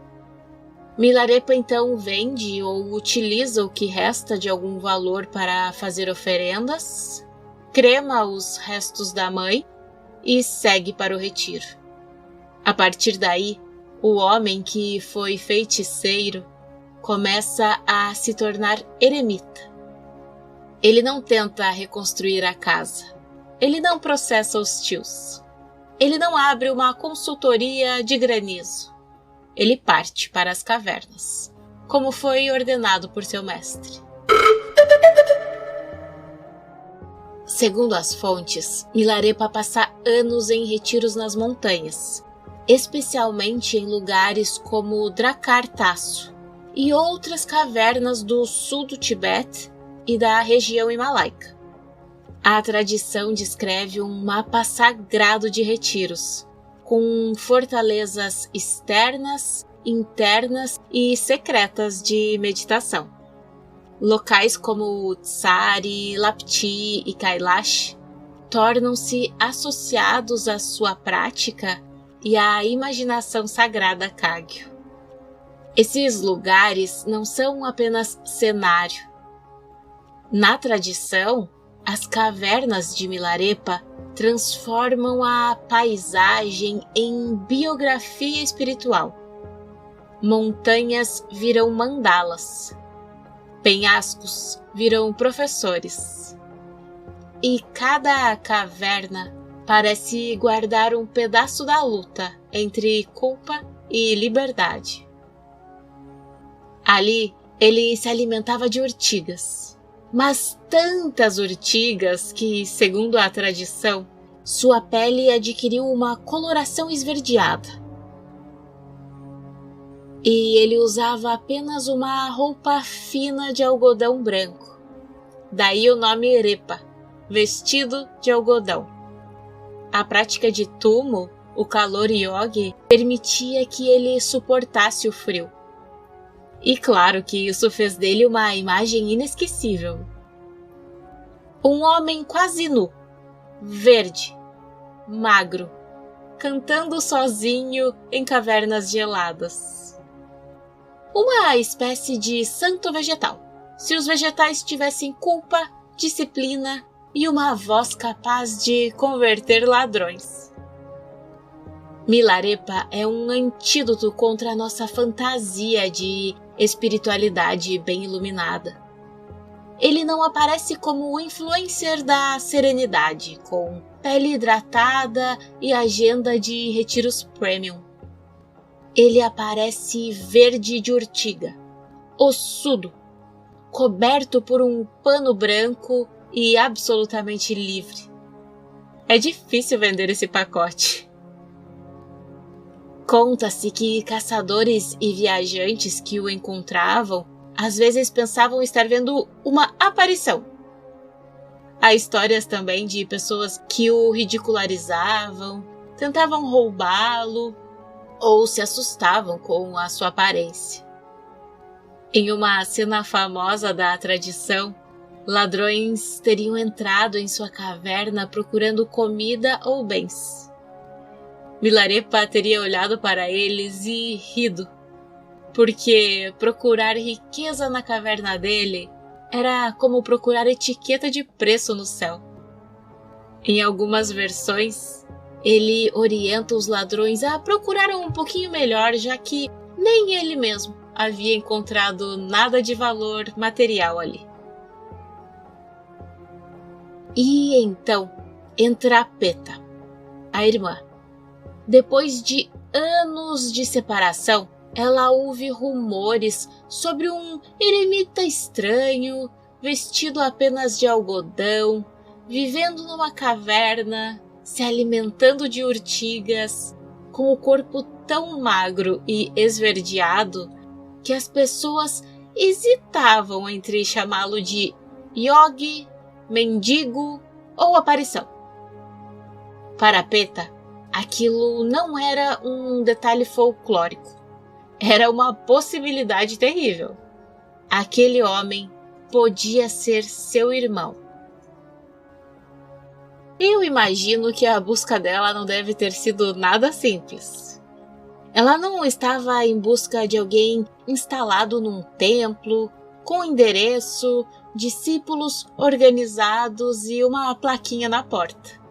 Milarepa então vende ou utiliza o que resta de algum valor para fazer oferendas, crema os restos da mãe e segue para o retiro. A partir daí, o homem que foi feiticeiro começa a se tornar eremita. Ele não tenta reconstruir a casa. Ele não processa os tios. Ele não abre uma consultoria de granizo. Ele parte para as cavernas, como foi ordenado por seu mestre. Segundo as fontes, Milarepa passa anos em retiros nas montanhas, especialmente em lugares como Drakkar Tasso e outras cavernas do sul do Tibete e da região himalaica. A tradição descreve um mapa sagrado de retiros, com fortalezas externas, internas e secretas de meditação. Locais como Tsari, Lapti e Kailash tornam-se associados à sua prática e à imaginação sagrada Kagyu. Esses lugares não são apenas cenário. Na tradição, as cavernas de Milarepa transformam a paisagem em biografia espiritual. Montanhas viram mandalas, penhascos viram professores, e cada caverna parece guardar um pedaço da luta entre culpa e liberdade. Ali, ele se alimentava de urtigas, mas tantas urtigas que, segundo a tradição, sua pele adquiriu uma coloração esverdeada. E ele usava apenas uma roupa fina de algodão branco. Daí o nome Erepa, vestido de algodão. A prática de Tumo, o calor yogi, permitia que ele suportasse o frio. E claro que isso fez dele uma imagem inesquecível. Um homem quase nu, verde, magro, cantando sozinho em cavernas geladas. Uma espécie de santo vegetal, se os vegetais tivessem culpa, disciplina e uma voz capaz de converter ladrões. Milarepa é um antídoto contra a nossa fantasia de espiritualidade bem iluminada. Ele não aparece como o influencer da serenidade, com pele hidratada e agenda de retiros premium. Ele aparece verde de urtiga, ossudo, coberto por um pano branco e absolutamente livre. É difícil vender esse pacote. Conta-se que caçadores e viajantes que o encontravam às vezes pensavam estar vendo uma aparição. Há histórias também de pessoas que o ridicularizavam, tentavam roubá-lo ou se assustavam com a sua aparência. Em uma cena famosa da tradição, ladrões teriam entrado em sua caverna procurando comida ou bens. Milarepa teria olhado para eles e rido, porque procurar riqueza na caverna dele era como procurar etiqueta de preço no céu. Em algumas versões, ele orienta os ladrões a procurar um pouquinho melhor, já que nem ele mesmo havia encontrado nada de valor material ali. E então entra Peta, a irmã. Depois de anos de separação, ela ouve rumores sobre um eremita estranho, vestido apenas de algodão, vivendo numa caverna, se alimentando de urtigas, com o corpo tão magro e esverdeado que as pessoas hesitavam entre chamá-lo de yogi, mendigo ou aparição. Para Peta, aquilo não era um detalhe folclórico. Era uma possibilidade terrível. Aquele homem podia ser seu irmão. Eu imagino que a busca dela não deve ter sido nada simples. Ela não estava em busca de alguém instalado num templo, com endereço, discípulos organizados e uma plaquinha na porta.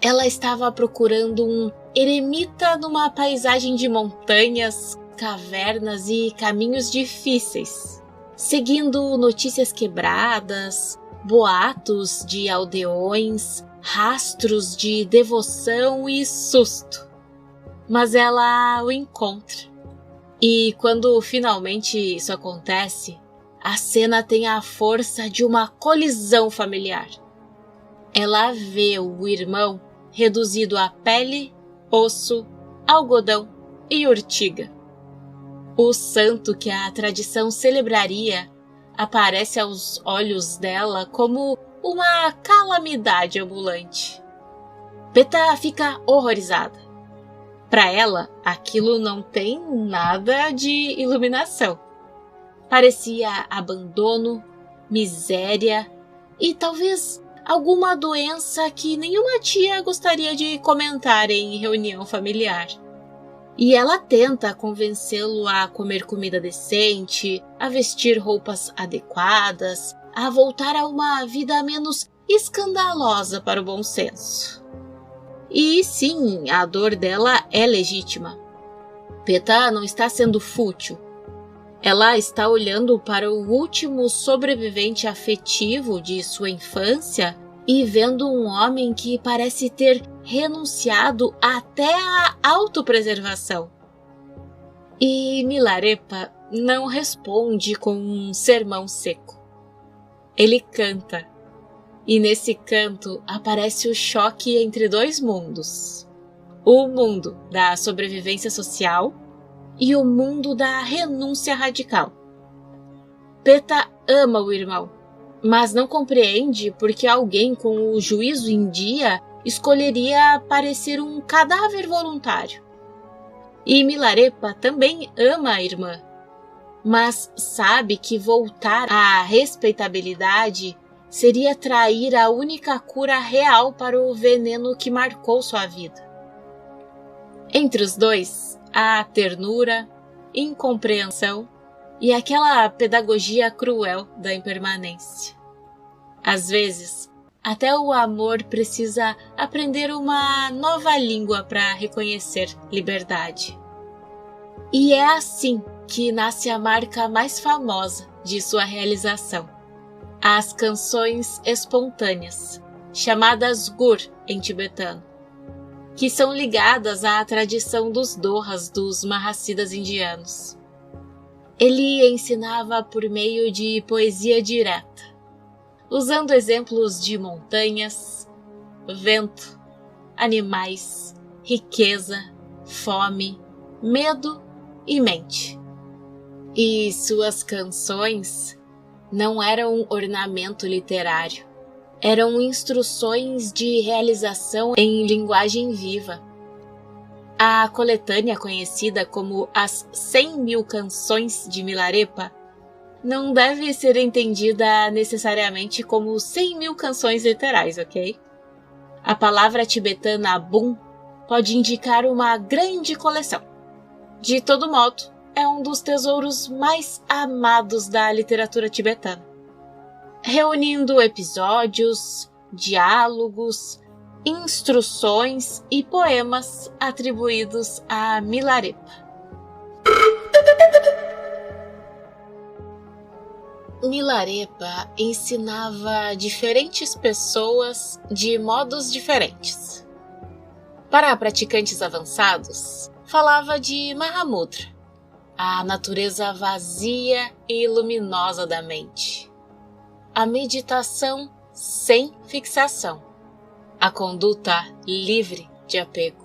Ela estava procurando um eremita numa paisagem de montanhas, cavernas e caminhos difíceis, seguindo notícias quebradas, boatos de aldeões, rastros de devoção e susto. Mas ela o encontra. E quando finalmente isso acontece, a cena tem a força de uma colisão familiar. Ela vê o irmão reduzido a pele, osso, algodão e urtiga. O santo que a tradição celebraria aparece aos olhos dela como uma calamidade ambulante. Peta fica horrorizada. Para ela, aquilo não tem nada de iluminação. Parecia abandono, miséria e talvez alguma doença que nenhuma tia gostaria de comentar em reunião familiar. E ela tenta convencê-lo a comer comida decente, a vestir roupas adequadas, a voltar a uma vida menos escandalosa para o bom senso. E sim, a dor dela é legítima. Peta não está sendo fútil. Ela está olhando para o último sobrevivente afetivo de sua infância e vendo um homem que parece ter renunciado até à autopreservação. E Milarepa não responde com um sermão seco. Ele canta. E nesse canto aparece o choque entre dois mundos. O mundo da sobrevivência social e o mundo da renúncia radical. Peta ama o irmão, mas não compreende porque alguém com o juízo em dia escolheria parecer um cadáver voluntário. E Milarepa também ama a irmã, mas sabe que voltar à respeitabilidade seria trair a única cura real para o veneno que marcou sua vida. Entre os dois, há ternura, incompreensão e aquela pedagogia cruel da impermanência. Às vezes, até o amor precisa aprender uma nova língua para reconhecer liberdade. E é assim que nasce a marca mais famosa de sua realização: as canções espontâneas, chamadas gur em tibetano, que são ligadas à tradição dos dohas dos Mahasiddhas indianos. Ele ensinava por meio de poesia direta, usando exemplos de montanhas, vento, animais, riqueza, fome, medo e mente. E suas canções não eram um ornamento literário, eram instruções de realização em linguagem viva. A coletânea conhecida como as 100.000 Canções de Milarepa não deve ser entendida necessariamente como 100.000 canções literais, ok? A palavra tibetana Bum pode indicar uma grande coleção. De todo modo, é um dos tesouros mais amados da literatura tibetana, reunindo episódios, diálogos, instruções e poemas atribuídos a Milarepa. Milarepa ensinava diferentes pessoas de modos diferentes. Para praticantes avançados, falava de Mahamudra, a natureza vazia e luminosa da mente, a meditação sem fixação, a conduta livre de apego.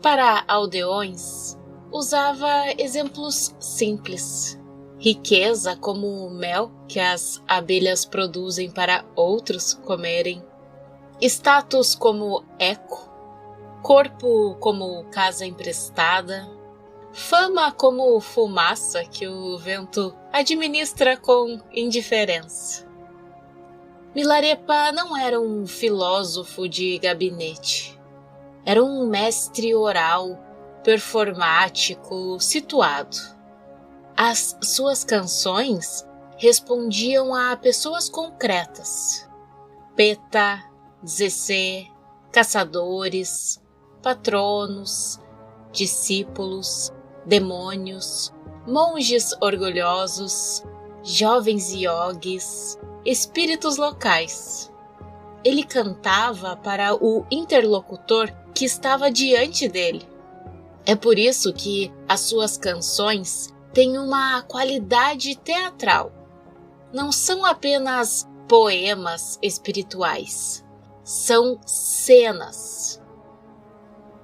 Para aldeões, usava exemplos simples: riqueza como o mel que as abelhas produzem para outros comerem, status como eco, corpo como casa emprestada, fama como fumaça que o vento administra com indiferença. Milarepa não era um filósofo de gabinete. Era um mestre oral, performático, situado. As suas canções respondiam a pessoas concretas. Peta, Zecê, caçadores, patronos, discípulos, demônios, monges orgulhosos, jovens iogues, espíritos locais. Ele cantava para o interlocutor que estava diante dele. É por isso que as suas canções têm uma qualidade teatral. Não são apenas poemas espirituais, são cenas.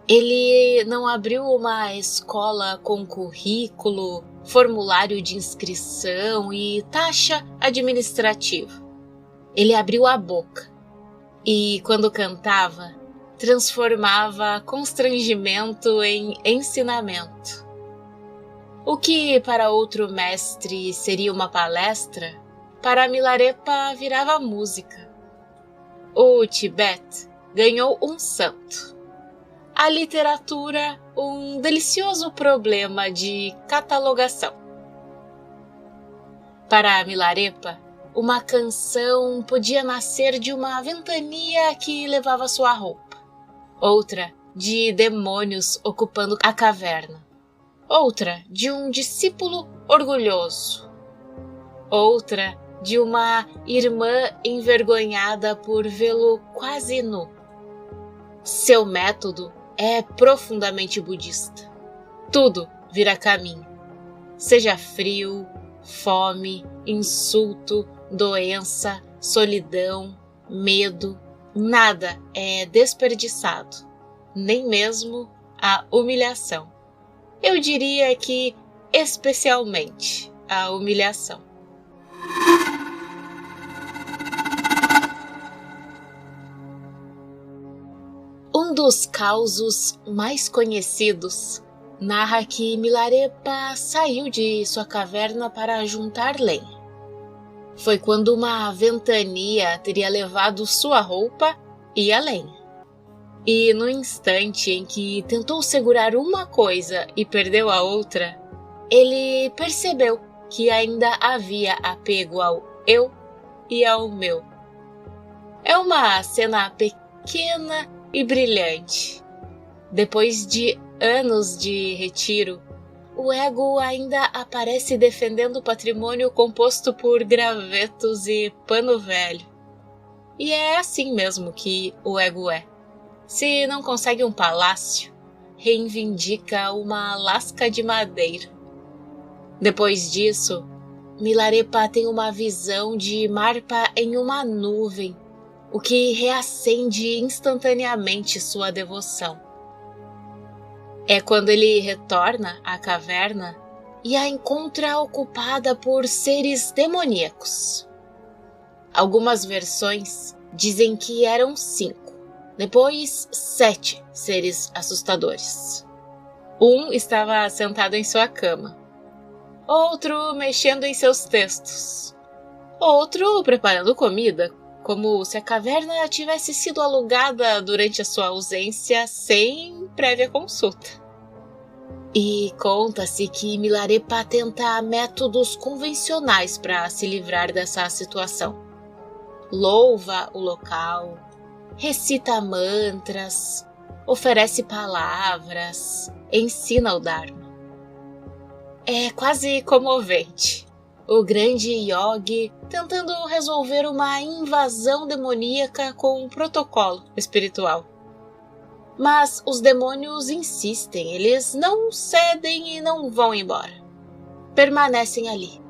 Ele não abriu uma escola com currículo, formulário de inscrição e taxa administrativa. Ele abriu a boca e, quando cantava, transformava constrangimento em ensinamento. O que para outro mestre seria uma palestra, para Milarepa virava música. O Tibete ganhou um santo. A literatura, um delicioso problema de catalogação. Para Milarepa, uma canção podia nascer de uma ventania que levava sua roupa, outra de demônios ocupando a caverna, outra de um discípulo orgulhoso, outra de uma irmã envergonhada por vê-lo quase nu. Seu método é profundamente budista. Tudo vira caminho. Seja frio, fome, insulto, doença, solidão, medo, nada é desperdiçado, nem mesmo a humilhação. Eu diria que especialmente a humilhação. Um dos causos mais conhecidos narra que Milarepa saiu de sua caverna para juntar lenha. Foi quando uma ventania teria levado sua roupa e a lenha. E no instante em que tentou segurar uma coisa e perdeu a outra, ele percebeu que ainda havia apego ao eu e ao meu. É uma cena pequena e brilhante. Depois de anos de retiro, o ego ainda aparece defendendo o patrimônio composto por gravetos e pano velho. E é assim mesmo que o ego é. Se não consegue um palácio, reivindica uma lasca de madeira. Depois disso, Milarepa tem uma visão de Marpa em uma nuvem, o que reacende instantaneamente sua devoção. É quando ele retorna à caverna e a encontra ocupada por seres demoníacos. Algumas versões dizem que eram 5, depois 7 seres assustadores. Um estava sentado em sua cama, outro mexendo em seus textos, outro preparando comida, como se a caverna tivesse sido alugada durante a sua ausência sem prévia consulta. E conta-se que Milarepa tenta métodos convencionais para se livrar dessa situação. Louva o local, recita mantras, oferece palavras, ensina o Dharma. É quase comovente. O grande yogi tentando resolver uma invasão demoníaca com um protocolo espiritual. Mas os demônios insistem, eles não cedem e não vão embora. Permanecem ali,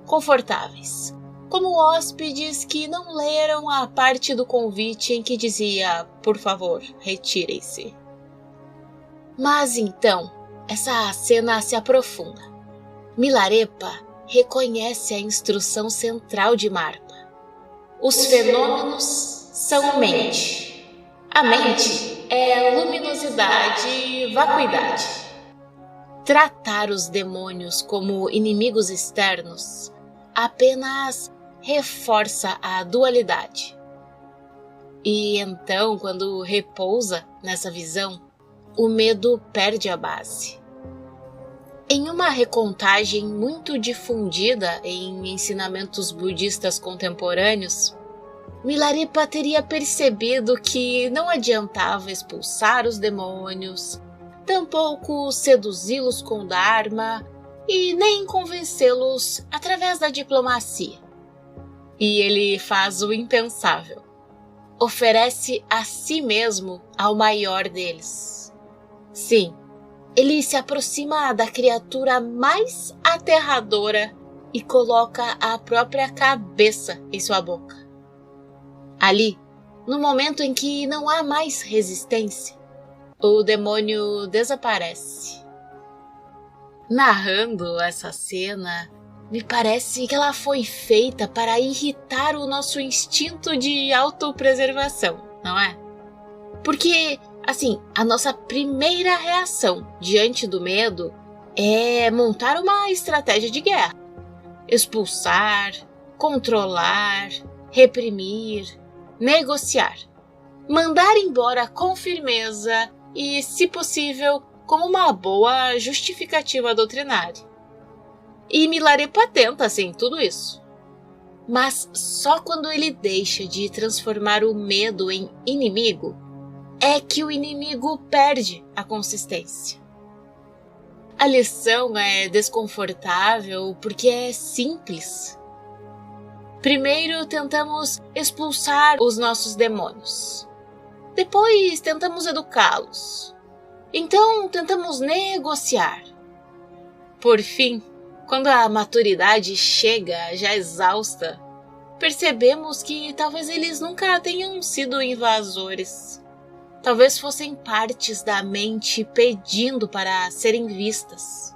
confortáveis, como hóspedes que não leram a parte do convite em que dizia, por favor, retirem-se. Mas então, essa cena se aprofunda. Milarepa reconhece a instrução central de Marpa. Os fenômenos são mente. A mente é luminosidade e vacuidade. Tratar os demônios como inimigos externos apenas reforça a dualidade. E então, quando repousa nessa visão, o medo perde a base. Em uma recontagem muito difundida em ensinamentos budistas contemporâneos, Milarepa teria percebido que não adiantava expulsar os demônios, tampouco seduzi-los com Dharma e nem convencê-los através da diplomacia. E ele faz o impensável. Oferece a si mesmo ao maior deles. Sim, ele se aproxima da criatura mais aterradora e coloca a própria cabeça em sua boca. Ali, no momento em que não há mais resistência, o demônio desaparece. Narrando essa cena, me parece que ela foi feita para irritar o nosso instinto de autopreservação, não é? Porque, assim, a nossa primeira reação diante do medo é montar uma estratégia de guerra. Expulsar, controlar, reprimir, negociar. Mandar embora com firmeza e, se possível, com uma boa justificativa doutrinária. E Milarepa tenta, assim, tudo isso. Mas só quando ele deixa de transformar o medo em inimigo, é que o inimigo perde a consistência. A lição é desconfortável porque é simples. Primeiro tentamos expulsar os nossos demônios. Depois tentamos educá-los. Então tentamos negociar. Por fim, quando a maturidade chega já exausta, percebemos que talvez eles nunca tenham sido invasores. Talvez fossem partes da mente pedindo para serem vistas.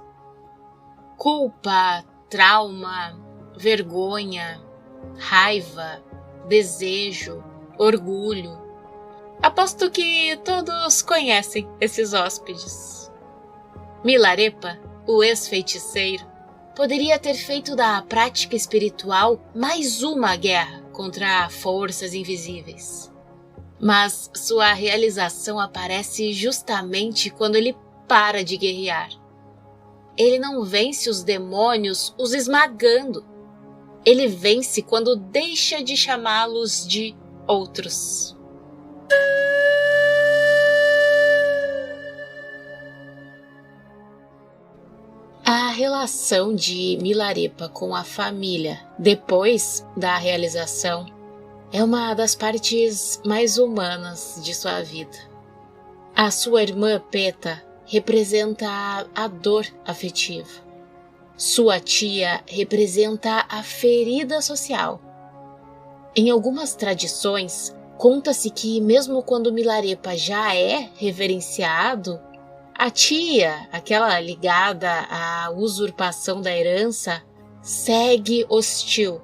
Culpa, trauma, vergonha, raiva, desejo, orgulho. Aposto que todos conhecem esses hóspedes. Milarepa, o ex-feiticeiro, poderia ter feito da prática espiritual mais uma guerra contra forças invisíveis. Mas sua realização aparece justamente quando ele para de guerrear. Ele não vence os demônios os esmagando. Ele vence quando deixa de chamá-los de outros. A relação de Milarepa com a família depois da realização é uma das partes mais humanas de sua vida. A sua irmã Peta representa a dor afetiva. Sua tia representa a ferida social. Em algumas tradições, conta-se que mesmo quando Milarepa já é reverenciado, a tia, aquela ligada à usurpação da herança, segue hostil.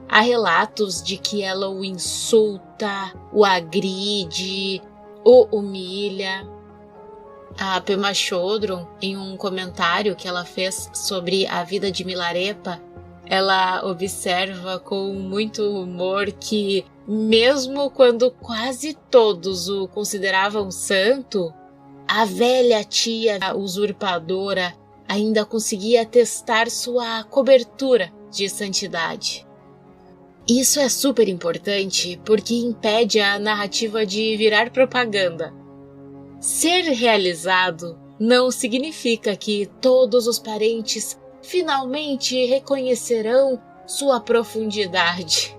Há relatos de que ela o insulta, o agride, o humilha. A Pema Chodron, em um comentário que ela fez sobre a vida de Milarepa, ela observa com muito humor que, mesmo quando quase todos o consideravam santo, a velha tia usurpadora ainda conseguia atestar sua cobertura de santidade. Isso é super importante porque impede a narrativa de virar propaganda. Ser realizado não significa que todos os parentes finalmente reconhecerão sua profundidade.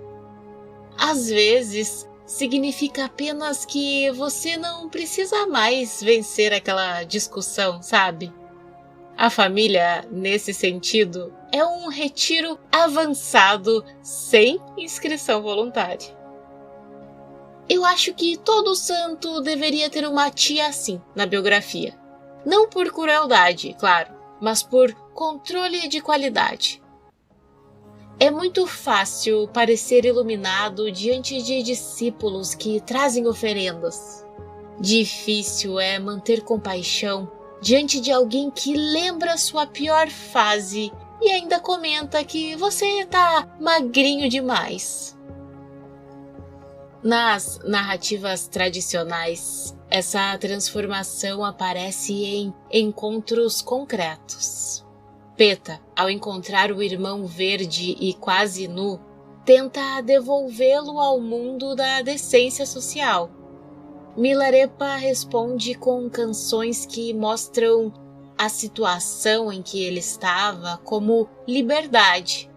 Às vezes, significa apenas que você não precisa mais vencer aquela discussão, sabe? A família, nesse sentido, é um retiro avançado sem inscrição voluntária. Eu acho que todo santo deveria ter uma tia assim na biografia. Não por crueldade, claro, mas por controle de qualidade. É muito fácil parecer iluminado diante de discípulos que trazem oferendas. Difícil é manter compaixão diante de alguém que lembra sua pior fase e ainda comenta que você tá magrinho demais. Nas narrativas tradicionais, essa transformação aparece em encontros concretos. Peta, ao encontrar o irmão verde e quase nu, tenta devolvê-lo ao mundo da decência social. Milarepa responde com canções que mostram a situação em que ele estava como liberdade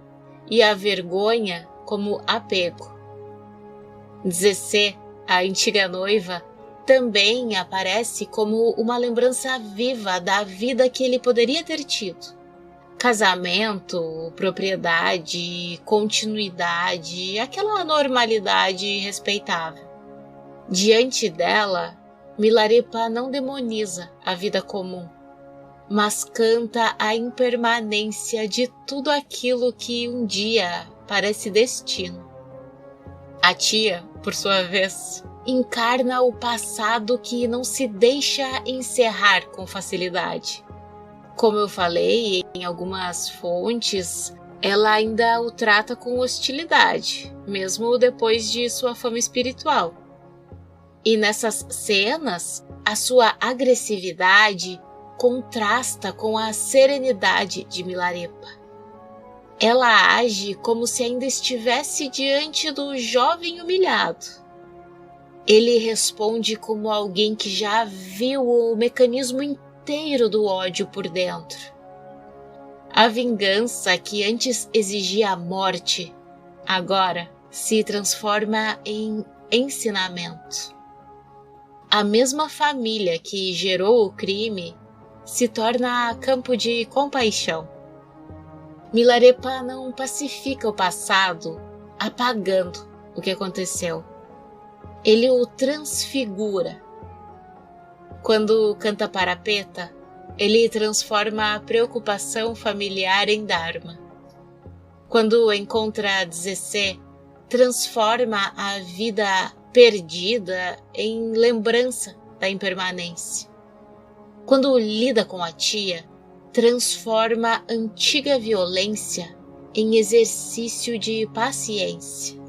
e a vergonha como apego. Zecê, a antiga noiva, também aparece como uma lembrança viva da vida que ele poderia ter tido. Casamento, propriedade, continuidade, aquela normalidade respeitável. Diante dela, Milarepa não demoniza a vida comum, mas canta a impermanência de tudo aquilo que um dia parece destino. A tia, por sua vez, encarna o passado que não se deixa encerrar com facilidade. Como eu falei, em algumas fontes, ela ainda o trata com hostilidade, mesmo depois de sua fama espiritual. E nessas cenas, a sua agressividade contrasta com a serenidade de Milarepa. Ela age como se ainda estivesse diante do jovem humilhado. Ele responde como alguém que já viu o mecanismo inteiro do ódio por dentro. A vingança que antes exigia a morte, agora se transforma em ensinamento. A mesma família que gerou o crime se torna campo de compaixão. Milarepa não pacifica o passado apagando o que aconteceu. Ele o transfigura. Quando canta para Peta, ele transforma a preocupação familiar em Dharma. Quando encontra Zecê, transforma a vida perdida em lembrança da impermanência. Quando lida com a tia, transforma antiga violência em exercício de paciência.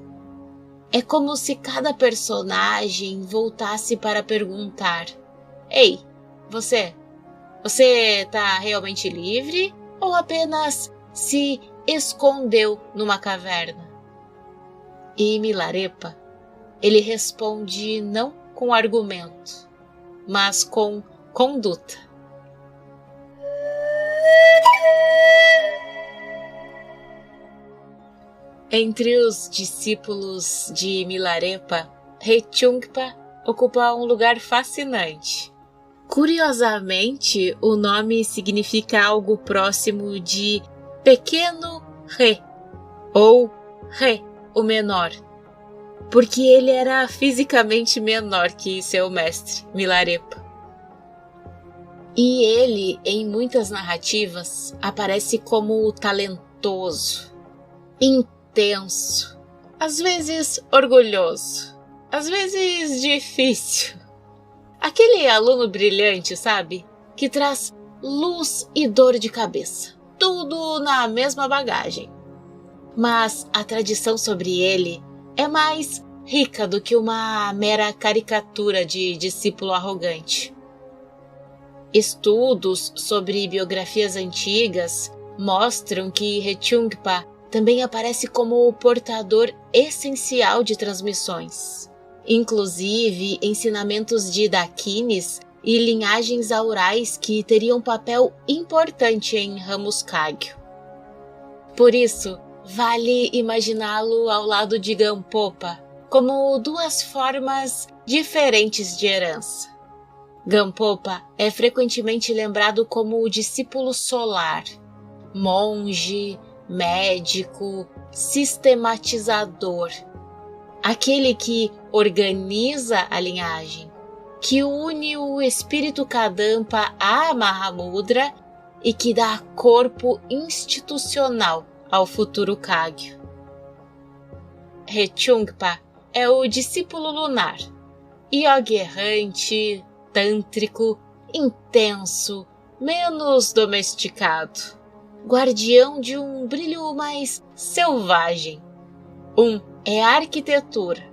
É como se cada personagem voltasse para perguntar: Ei, você tá realmente livre ou apenas se escondeu numa caverna? E Milarepa, ele responde não com argumento, mas com conduta. Entre os discípulos de Milarepa, Rechungpa ocupa um lugar fascinante. Curiosamente, o nome significa algo próximo de pequeno Re, ou Re, o menor, porque ele era fisicamente menor que seu mestre, Milarepa. E ele, em muitas narrativas, aparece como talentoso, intenso, às vezes orgulhoso, às vezes difícil. Aquele aluno brilhante, sabe? Que traz luz e dor de cabeça, tudo na mesma bagagem. Mas a tradição sobre ele é mais rica do que uma mera caricatura de discípulo arrogante. Estudos sobre biografias antigas mostram que Rechungpa também aparece como o portador essencial de transmissões, inclusive ensinamentos de Dakinis e linhagens aurais que teriam papel importante em Ramos Kagyu. Por isso, vale imaginá-lo ao lado de Gampopa como duas formas diferentes de herança. Gampopa é frequentemente lembrado como o discípulo solar, monge, médico, sistematizador, aquele que organiza a linhagem, que une o espírito Kadampa à Mahamudra e que dá corpo institucional ao futuro Kagyu. Rechungpa é o discípulo lunar, yogi errante, tântrico, intenso, menos domesticado, guardião de um brilho mais selvagem. Um é arquitetura,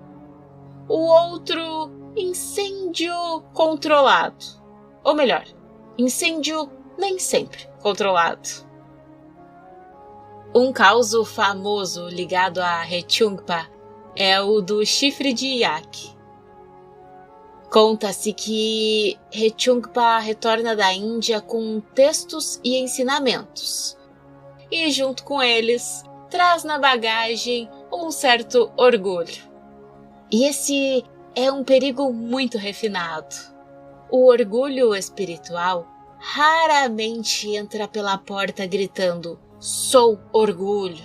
o outro incêndio controlado, ou melhor, incêndio nem sempre controlado. Um caso famoso ligado a Rechungpa é o do chifre de Yak. Conta-se que Rechungpa retorna da Índia com textos e ensinamentos, e junto com eles traz na bagagem um certo orgulho. E esse é um perigo muito refinado. O orgulho espiritual raramente entra pela porta gritando "Sou orgulho".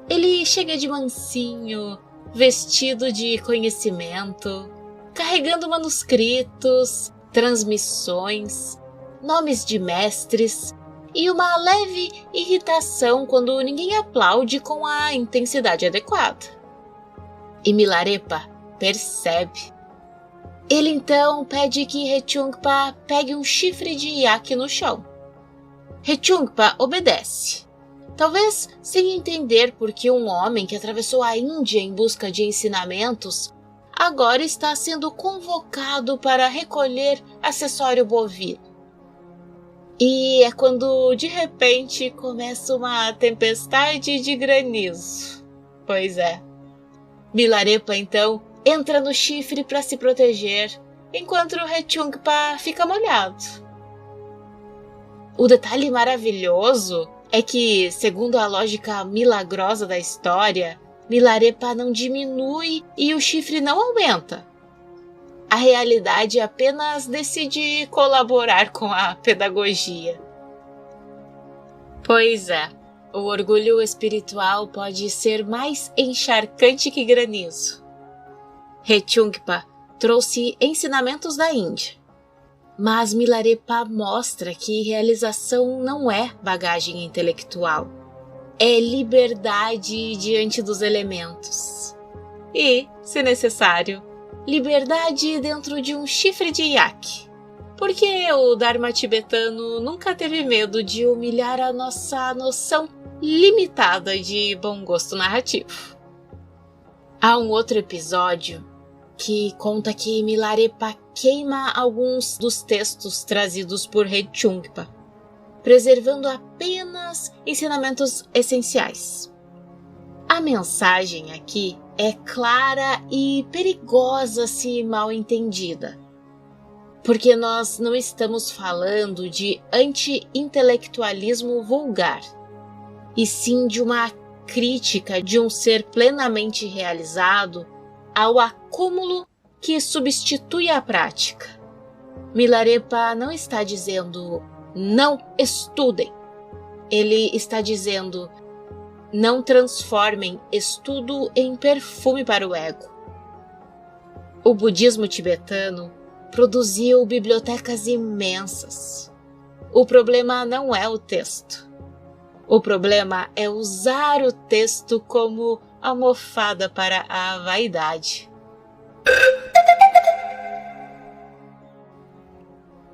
Ele chega de mansinho, vestido de conhecimento, carregando manuscritos, transmissões, nomes de mestres e uma leve irritação quando ninguém aplaude com a intensidade adequada. E Milarepa percebe. Ele então pede que Rechungpa pegue um chifre de Yak no chão. Rechungpa obedece, talvez sem entender por que um homem que atravessou a Índia em busca de ensinamentos agora está sendo convocado para recolher acessório bovino. E é quando, de repente, começa uma tempestade de granizo. Pois é. Milarepa, então, entra no chifre para se proteger, enquanto o Rechungpa fica molhado. O detalhe maravilhoso é que, segundo a lógica milagrosa da história, Milarepa não diminui e o chifre não aumenta. A realidade apenas decide colaborar com a pedagogia. Pois é, o orgulho espiritual pode ser mais encharcante que granizo. Rechungpa trouxe ensinamentos da Índia, mas Milarepa mostra que realização não é bagagem intelectual, é liberdade diante dos elementos. E, se necessário, liberdade dentro de um chifre de Yak, porque o Dharma tibetano nunca teve medo de humilhar a nossa noção limitada de bom gosto narrativo. Há um outro episódio que conta que Milarepa queima alguns dos textos trazidos por Rechungpa, preservando apenas ensinamentos essenciais. A mensagem aqui é clara e perigosa se mal entendida, porque nós não estamos falando de anti-intelectualismo vulgar, e sim de uma crítica de um ser plenamente realizado ao acúmulo que substitui a prática. Milarepa não está dizendo "não estudem", ele está dizendo "não transformem estudo em perfume para o ego". O budismo tibetano produziu bibliotecas imensas. O problema não é o texto. O problema é usar o texto como almofada para a vaidade.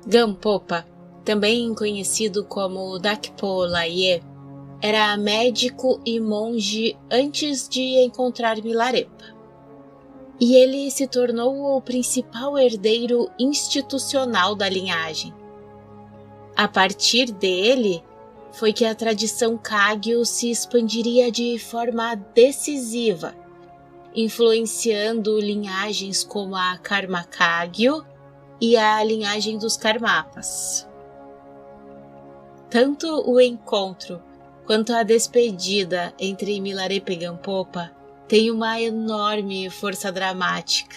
Gampopa, também conhecido como Dakpo Laye, era médico e monge antes de encontrar Milarepa. E ele se tornou o principal herdeiro institucional da linhagem. A partir dele, foi que a tradição Kagyu se expandiria de forma decisiva, influenciando linhagens como a Karma Kagyu e a linhagem dos Karmapas. Tanto o encontro quanto a despedida entre Milarepa e Gampopa tem uma enorme força dramática.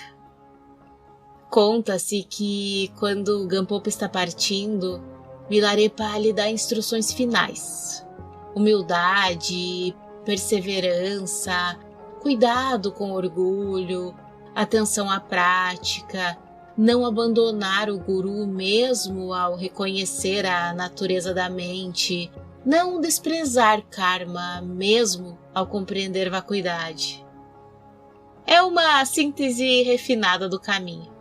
Conta-se que, quando Gampopa está partindo, Milarepa lhe dá instruções finais: humildade, perseverança, cuidado com orgulho, atenção à prática, não abandonar o guru mesmo ao reconhecer a natureza da mente, não desprezar karma mesmo ao compreender vacuidade. É uma síntese refinada do caminho.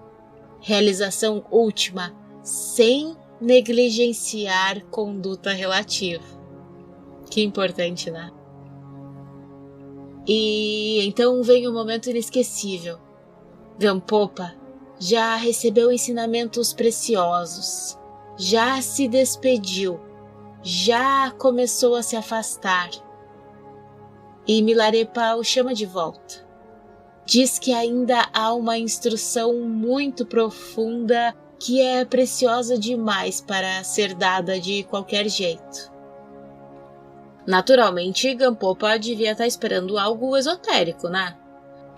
realização última, sem negligenciar conduta relativa. Que importante, né? E então vem um momento inesquecível. Gampopa já recebeu ensinamentos preciosos, já se despediu, já começou a se afastar. E Milarepa o chama de volta. Diz que ainda há uma instrução muito profunda que é preciosa demais para ser dada de qualquer jeito. Naturalmente, Gampopa devia estar esperando algo esotérico, né?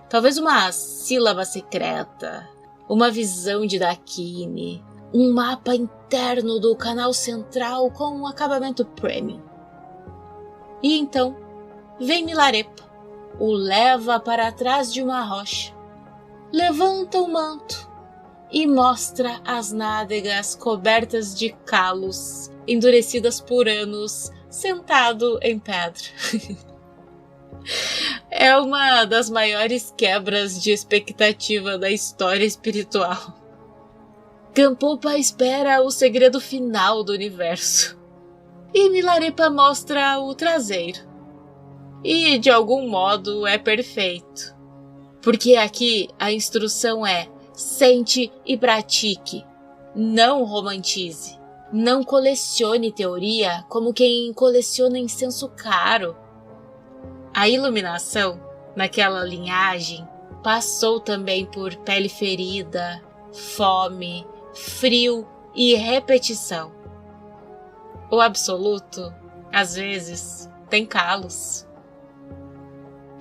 Talvez uma sílaba secreta, uma visão de Dakini, um mapa interno do canal central com um acabamento premium. E então, vem Milarepa, o leva para trás de uma rocha, levanta o manto e mostra as nádegas cobertas de calos, endurecidas por anos, sentado em pedra. É uma das maiores quebras de expectativa da história espiritual. Gampopa espera o segredo final do universo. E Milarepa mostra o traseiro. E de algum modo é perfeito. Porque aqui a instrução é: sente e pratique. Não romantize. Não colecione teoria como quem coleciona incenso caro. A iluminação, naquela linhagem, passou também por pele ferida, fome, frio e repetição. O absoluto, às vezes, tem calos.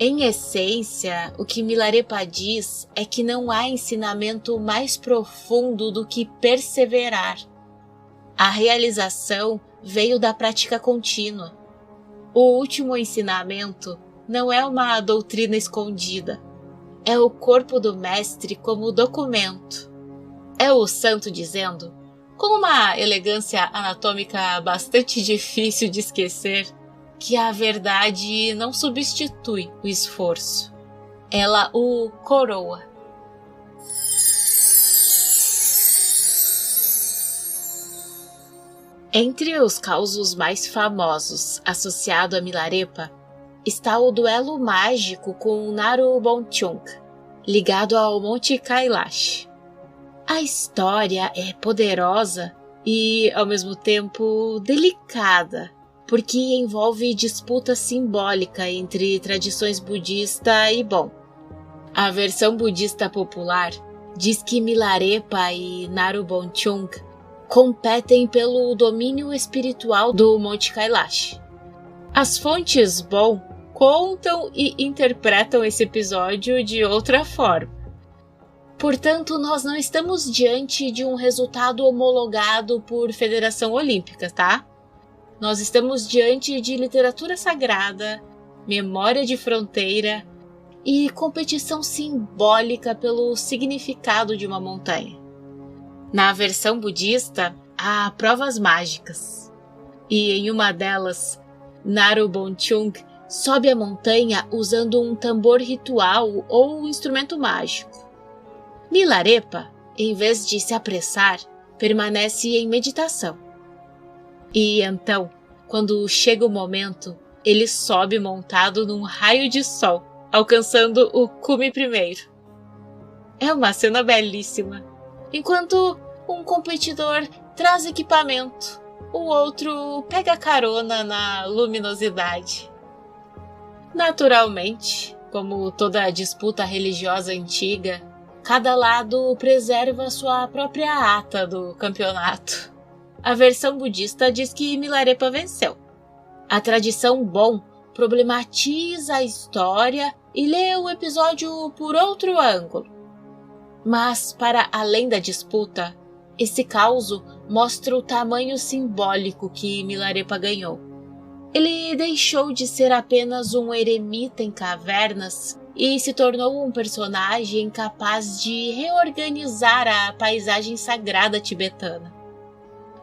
Em essência, o que Milarepa diz é que não há ensinamento mais profundo do que perseverar. A realização veio da prática contínua. O último ensinamento não é uma doutrina escondida. É o corpo do mestre como documento. É o santo dizendo, com uma elegância anatômica bastante difícil de esquecer, que a verdade não substitui o esforço. Ela o coroa. Entre os causos mais famosos associados a Milarepa está o duelo mágico com Naru Bonchung, ligado ao Monte Kailash. A história é poderosa e, ao mesmo tempo, delicada, porque envolve disputa simbólica entre tradições budista e Bon. A versão budista popular diz que Milarepa e Naru Bonchung competem pelo domínio espiritual do Monte Kailash. As fontes Bon contam e interpretam esse episódio de outra forma. Portanto, nós não estamos diante de um resultado homologado por Federação Olímpica, tá? Nós estamos diante de literatura sagrada, memória de fronteira e competição simbólica pelo significado de uma montanha. Na versão budista, há provas mágicas. E em uma delas, Naru Bonchung sobe a montanha usando um tambor ritual ou um instrumento mágico. Milarepa, em vez de se apressar, permanece em meditação. E então, quando chega o momento, ele sobe montado num raio de sol, alcançando o cume primeiro. É uma cena belíssima. Enquanto um competidor traz equipamento, o outro pega carona na luminosidade. Naturalmente, como toda disputa religiosa antiga, cada lado preserva sua própria ata do campeonato. A versão budista diz que Milarepa venceu. A tradição Bon problematiza a história e lê o episódio por outro ângulo. Mas, para além da disputa, esse caos mostra o tamanho simbólico que Milarepa ganhou. Ele deixou de ser apenas um eremita em cavernas e se tornou um personagem capaz de reorganizar a paisagem sagrada tibetana.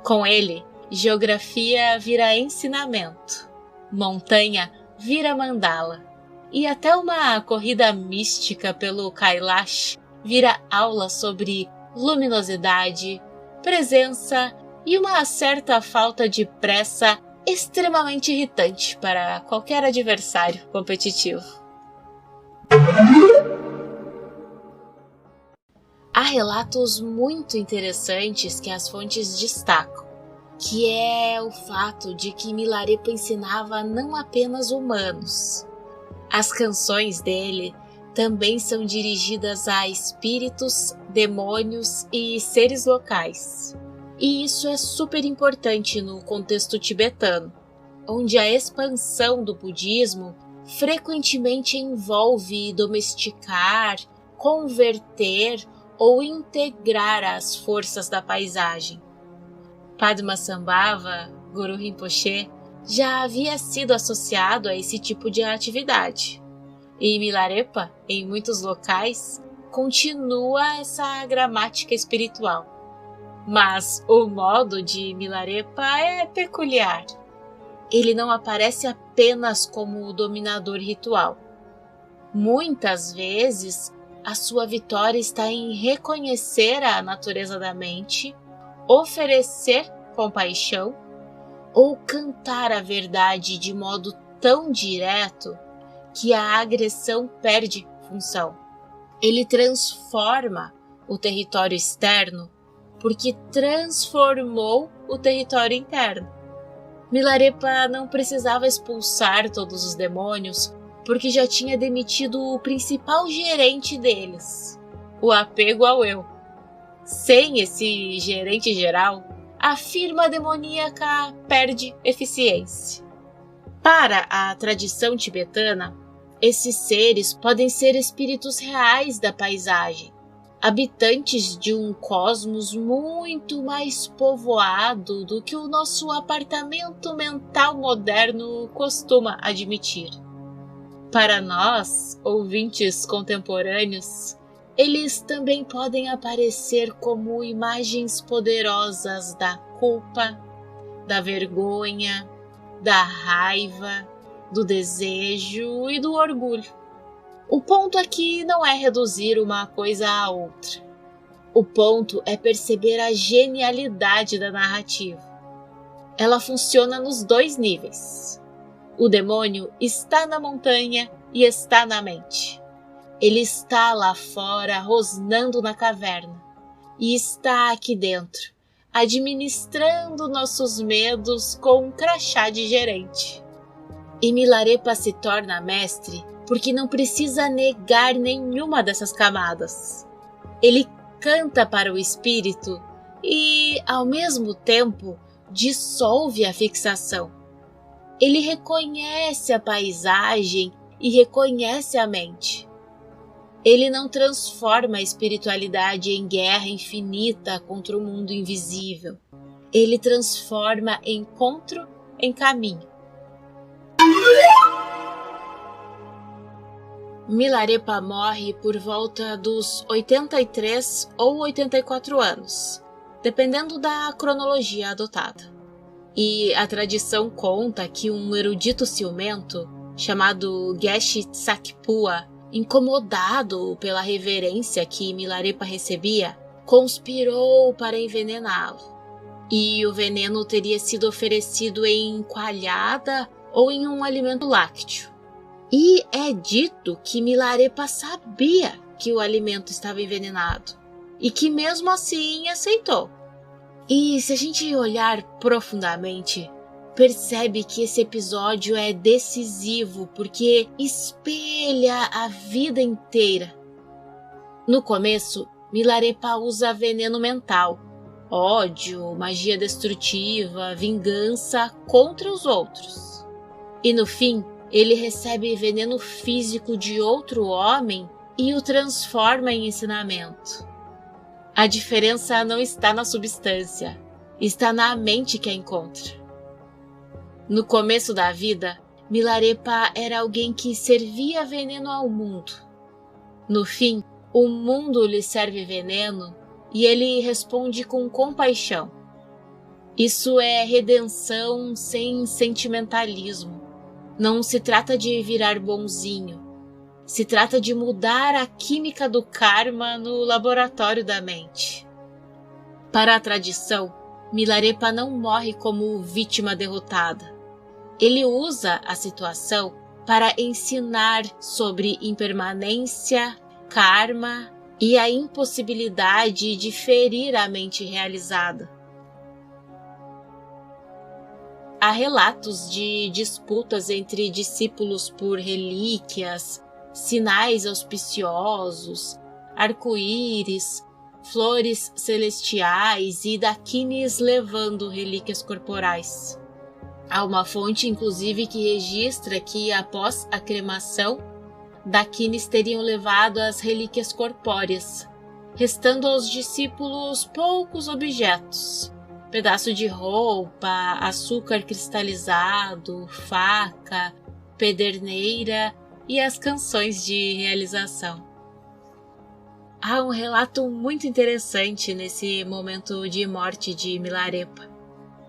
Com ele, geografia vira ensinamento, montanha vira mandala, e até uma corrida mística pelo Kailash vira aula sobre luminosidade, presença e uma certa falta de pressa extremamente irritante para qualquer adversário competitivo. Há relatos muito interessantes que as fontes destacam, que é o fato de que Milarepa ensinava não apenas humanos. As canções dele também são dirigidas a espíritos, demônios e seres locais. E isso é super importante no contexto tibetano, onde a expansão do budismo frequentemente envolve domesticar, converter ou integrar as forças da paisagem. Padmasambhava, Guru Rinpoche, já havia sido associado a esse tipo de atividade. E Milarepa, em muitos locais, continua essa gramática espiritual. Mas o modo de Milarepa é peculiar. Ele não aparece apenas como o dominador ritual. Muitas vezes, a sua vitória está em reconhecer a natureza da mente, oferecer compaixão ou cantar a verdade de modo tão direto que a agressão perde função. Ele transforma o território externo porque transformou o território interno. Milarepa não precisava expulsar todos os demônios porque já tinha demitido o principal gerente deles, o apego ao eu. Sem esse gerente geral, a firma demoníaca perde eficiência. Para a tradição tibetana, esses seres podem ser espíritos reais da paisagem, habitantes de um cosmos muito mais povoado do que o nosso apartamento mental moderno costuma admitir. Para nós, ouvintes contemporâneos, eles também podem aparecer como imagens poderosas da culpa, da vergonha, da raiva, do desejo e do orgulho. O ponto aqui não é reduzir uma coisa à outra. O ponto é perceber a genialidade da narrativa. Ela funciona nos dois níveis. O demônio está na montanha e está na mente. Ele está lá fora, rosnando na caverna, e está aqui dentro, administrando nossos medos com um crachá de gerente. E Milarepa se torna mestre porque não precisa negar nenhuma dessas camadas. Ele canta para o espírito e, ao mesmo tempo, dissolve a fixação. Ele reconhece a paisagem e reconhece a mente. Ele não transforma a espiritualidade em guerra infinita contra o mundo invisível. Ele transforma encontro em caminho. Milarepa morre por volta dos 83 ou 84 anos, dependendo da cronologia adotada. E a tradição conta que um erudito ciumento, chamado Geshe Tsakpua, incomodado pela reverência que Milarepa recebia, conspirou para envenená-lo. E o veneno teria sido oferecido em coalhada ou em um alimento lácteo. E é dito que Milarepa sabia que o alimento estava envenenado e que mesmo assim aceitou. E se a gente olhar profundamente, percebe que esse episódio é decisivo porque espelha a vida inteira. No começo, Milarepa usa veneno mental, ódio, magia destrutiva, vingança contra os outros. E no fim, ele recebe veneno físico de outro homem e o transforma em ensinamento. A diferença não está na substância, está na mente que a encontra. No começo da vida, Milarepa era alguém que servia veneno ao mundo. No fim, o mundo lhe serve veneno e ele responde com compaixão. Isso é redenção sem sentimentalismo. Não se trata de virar bonzinho. Se trata de mudar a química do karma no laboratório da mente. Para a tradição, Milarepa não morre como vítima derrotada. Ele usa a situação para ensinar sobre impermanência, karma e a impossibilidade de ferir a mente realizada. Há relatos de disputas entre discípulos por relíquias, sinais auspiciosos, arco-íris, flores celestiais e daquines levando relíquias corporais. Há uma fonte, inclusive, que registra que, após a cremação, daquines teriam levado as relíquias corpóreas, restando aos discípulos poucos objetos: pedaço de roupa, açúcar cristalizado, faca, pederneira e as canções de realização. Há um relato muito interessante nesse momento de morte de Milarepa.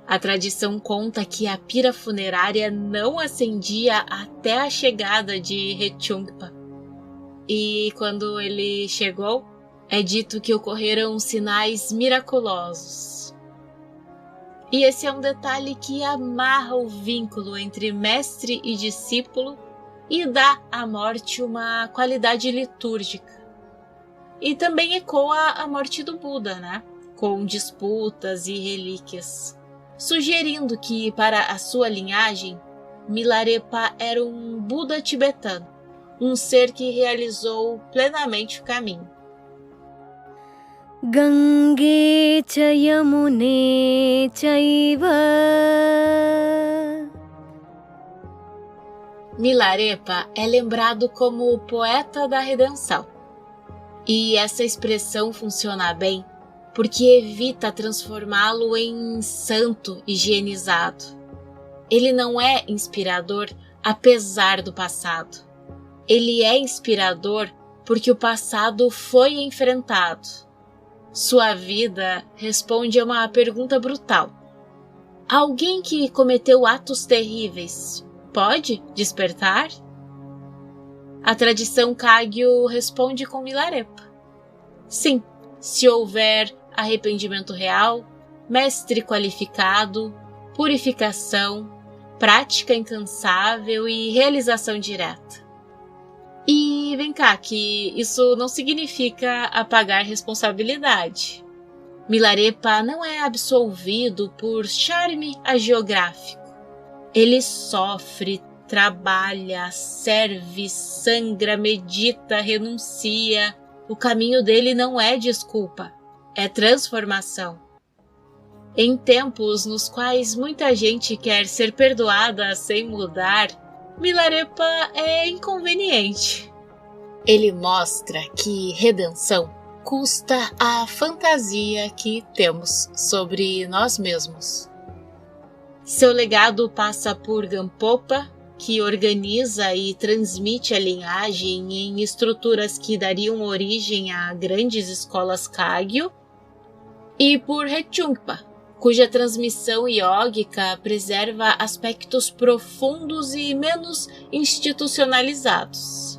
A tradição conta que a pira funerária não acendia até a chegada de Rechungpa. E quando ele chegou, é dito que ocorreram sinais miraculosos. E esse é um detalhe que amarra o vínculo entre mestre e discípulo e dá à morte uma qualidade litúrgica. E também ecoa a morte do Buda, né? Com disputas e relíquias, sugerindo que, para a sua linhagem, Milarepa era um Buda tibetano, um ser que realizou plenamente o caminho. Gange cha yamune chaiva. Milarepa é lembrado como o poeta da redenção. E essa expressão funciona bem porque evita transformá-lo em santo higienizado. Ele não é inspirador apesar do passado. Ele é inspirador porque o passado foi enfrentado. Sua vida responde a uma pergunta brutal. Alguém que cometeu atos terríveis pode despertar? A tradição Kagyu responde com Milarepa. Sim, se houver arrependimento real, mestre qualificado, purificação, prática incansável e realização direta. E vem cá, que isso não significa apagar responsabilidade. Milarepa não é absolvido por charme hagiográfico. Ele sofre, trabalha, serve, sangra, medita, renuncia. O caminho dele não é desculpa, é transformação. Em tempos nos quais muita gente quer ser perdoada sem mudar, Milarepa é inconveniente. Ele mostra que redenção custa a fantasia que temos sobre nós mesmos. Seu legado passa por Gampopa, que organiza e transmite a linhagem em estruturas que dariam origem a grandes escolas Kagyu, e por Rechungpa, cuja transmissão iógica preserva aspectos profundos e menos institucionalizados.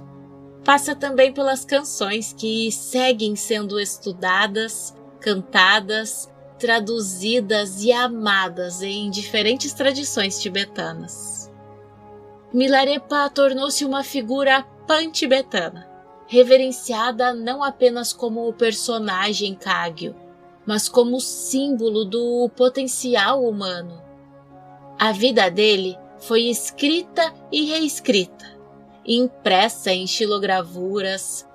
Passa também pelas canções que seguem sendo estudadas, cantadas, traduzidas e amadas em diferentes tradições tibetanas. Milarepa tornou-se uma figura pan-tibetana, reverenciada não apenas como personagem Kagyu, mas como símbolo do potencial humano. A vida dele foi escrita e reescrita, impressa em xilogravuras,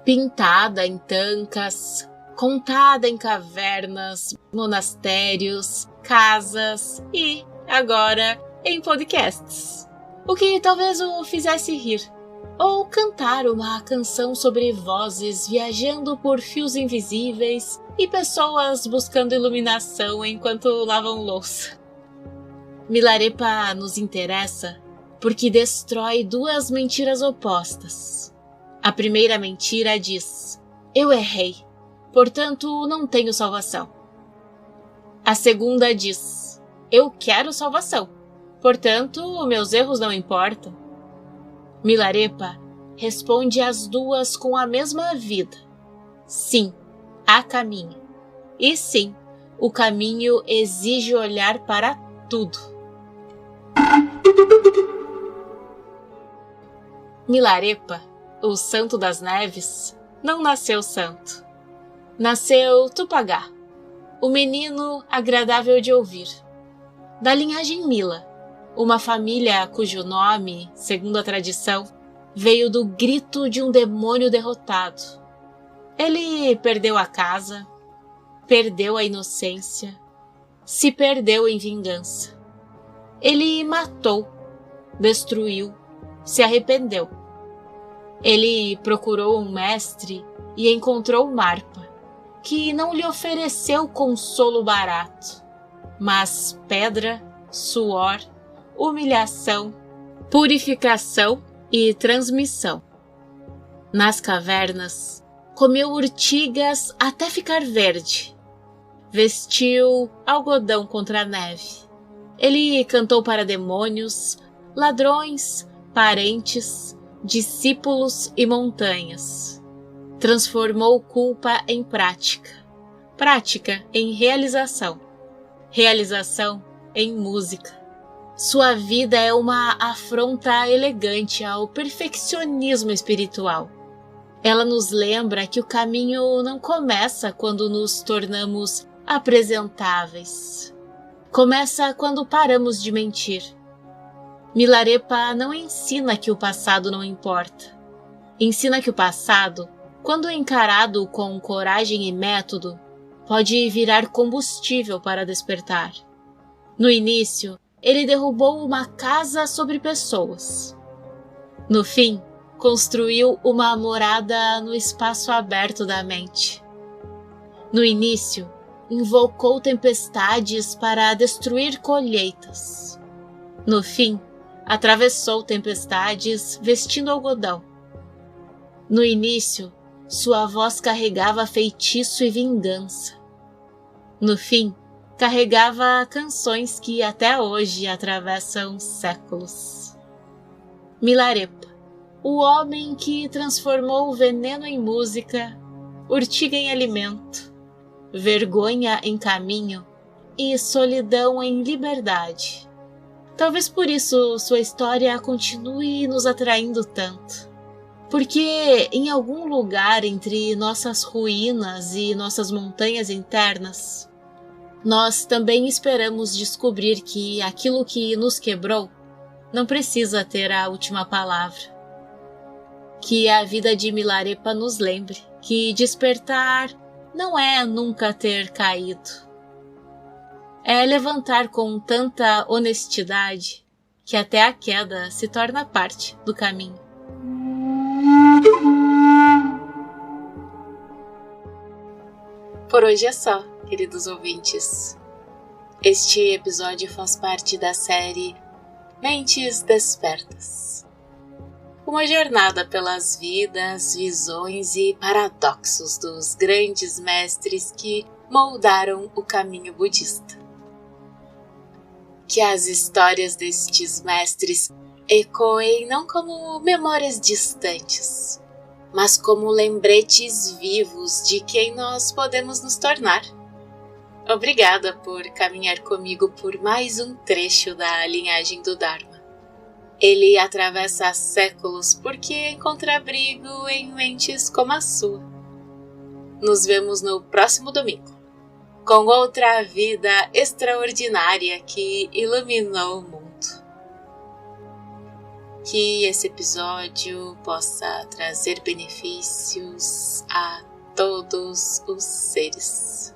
pintada em tancas, contada em cavernas, monastérios, casas e, agora, em podcasts. O que talvez o fizesse rir, ou cantar uma canção sobre vozes viajando por fios invisíveis e pessoas buscando iluminação enquanto lavam louça. Milarepa nos interessa porque destrói duas mentiras opostas. A primeira mentira diz: eu errei, portanto não tenho salvação. A segunda diz: eu quero salvação, portanto meus erros não importam. Milarepa responde às duas com a mesma vida. Sim, há caminho. E sim, o caminho exige olhar para tudo. Milarepa, o santo das neves, não nasceu santo. Nasceu Tupagá, o menino agradável de ouvir. Da linhagem Mila, uma família cujo nome, segundo a tradição, veio do grito de um demônio derrotado. Ele perdeu a casa, perdeu a inocência, se perdeu em vingança. Ele matou, destruiu, se arrependeu. Ele procurou um mestre e encontrou Marpa, que não lhe ofereceu consolo barato, mas pedra, suor, humilhação, purificação e transmissão. Nas cavernas, comeu urtigas até ficar verde. Vestiu algodão contra a neve. Ele cantou para demônios, ladrões, parentes, discípulos e montanhas. Transformou culpa em prática, prática em realização, realização em música. Sua vida é uma afronta elegante ao perfeccionismo espiritual. Ela nos lembra que o caminho não começa quando nos tornamos apresentáveis. Começa quando paramos de mentir. Milarepa não ensina que o passado não importa. Ensina que o passado, quando encarado com coragem e método, pode virar combustível para despertar. No início, ele derrubou uma casa sobre pessoas. No fim, construiu uma morada no espaço aberto da mente. No início, invocou tempestades para destruir colheitas. No fim, atravessou tempestades vestindo algodão. No início, sua voz carregava feitiço e vingança. No fim, carregava canções que até hoje atravessam séculos. Milarepa, o homem que transformou o veneno em música, urtiga em alimento, vergonha em caminho e solidão em liberdade. Talvez por isso sua história continue nos atraindo tanto. Porque em algum lugar entre nossas ruínas e nossas montanhas internas, nós também esperamos descobrir que aquilo que nos quebrou não precisa ter a última palavra. Que a vida de Milarepa nos lembre que despertar não é nunca ter caído. É levantar com tanta honestidade que até a queda se torna parte do caminho. Por hoje é só, queridos ouvintes. Este episódio faz parte da série Mentes Despertas. Uma jornada pelas vidas, visões e paradoxos dos grandes mestres que moldaram o caminho budista. Que as histórias destes mestres ecoem não como memórias distantes, mas como lembretes vivos de quem nós podemos nos tornar. Obrigada por caminhar comigo por mais um trecho da linhagem do Dharma. Ele atravessa séculos porque encontra abrigo em mentes como a sua. Nos vemos no próximo domingo, com outra vida extraordinária que iluminou o mundo. Que esse episódio possa trazer benefícios a todos os seres.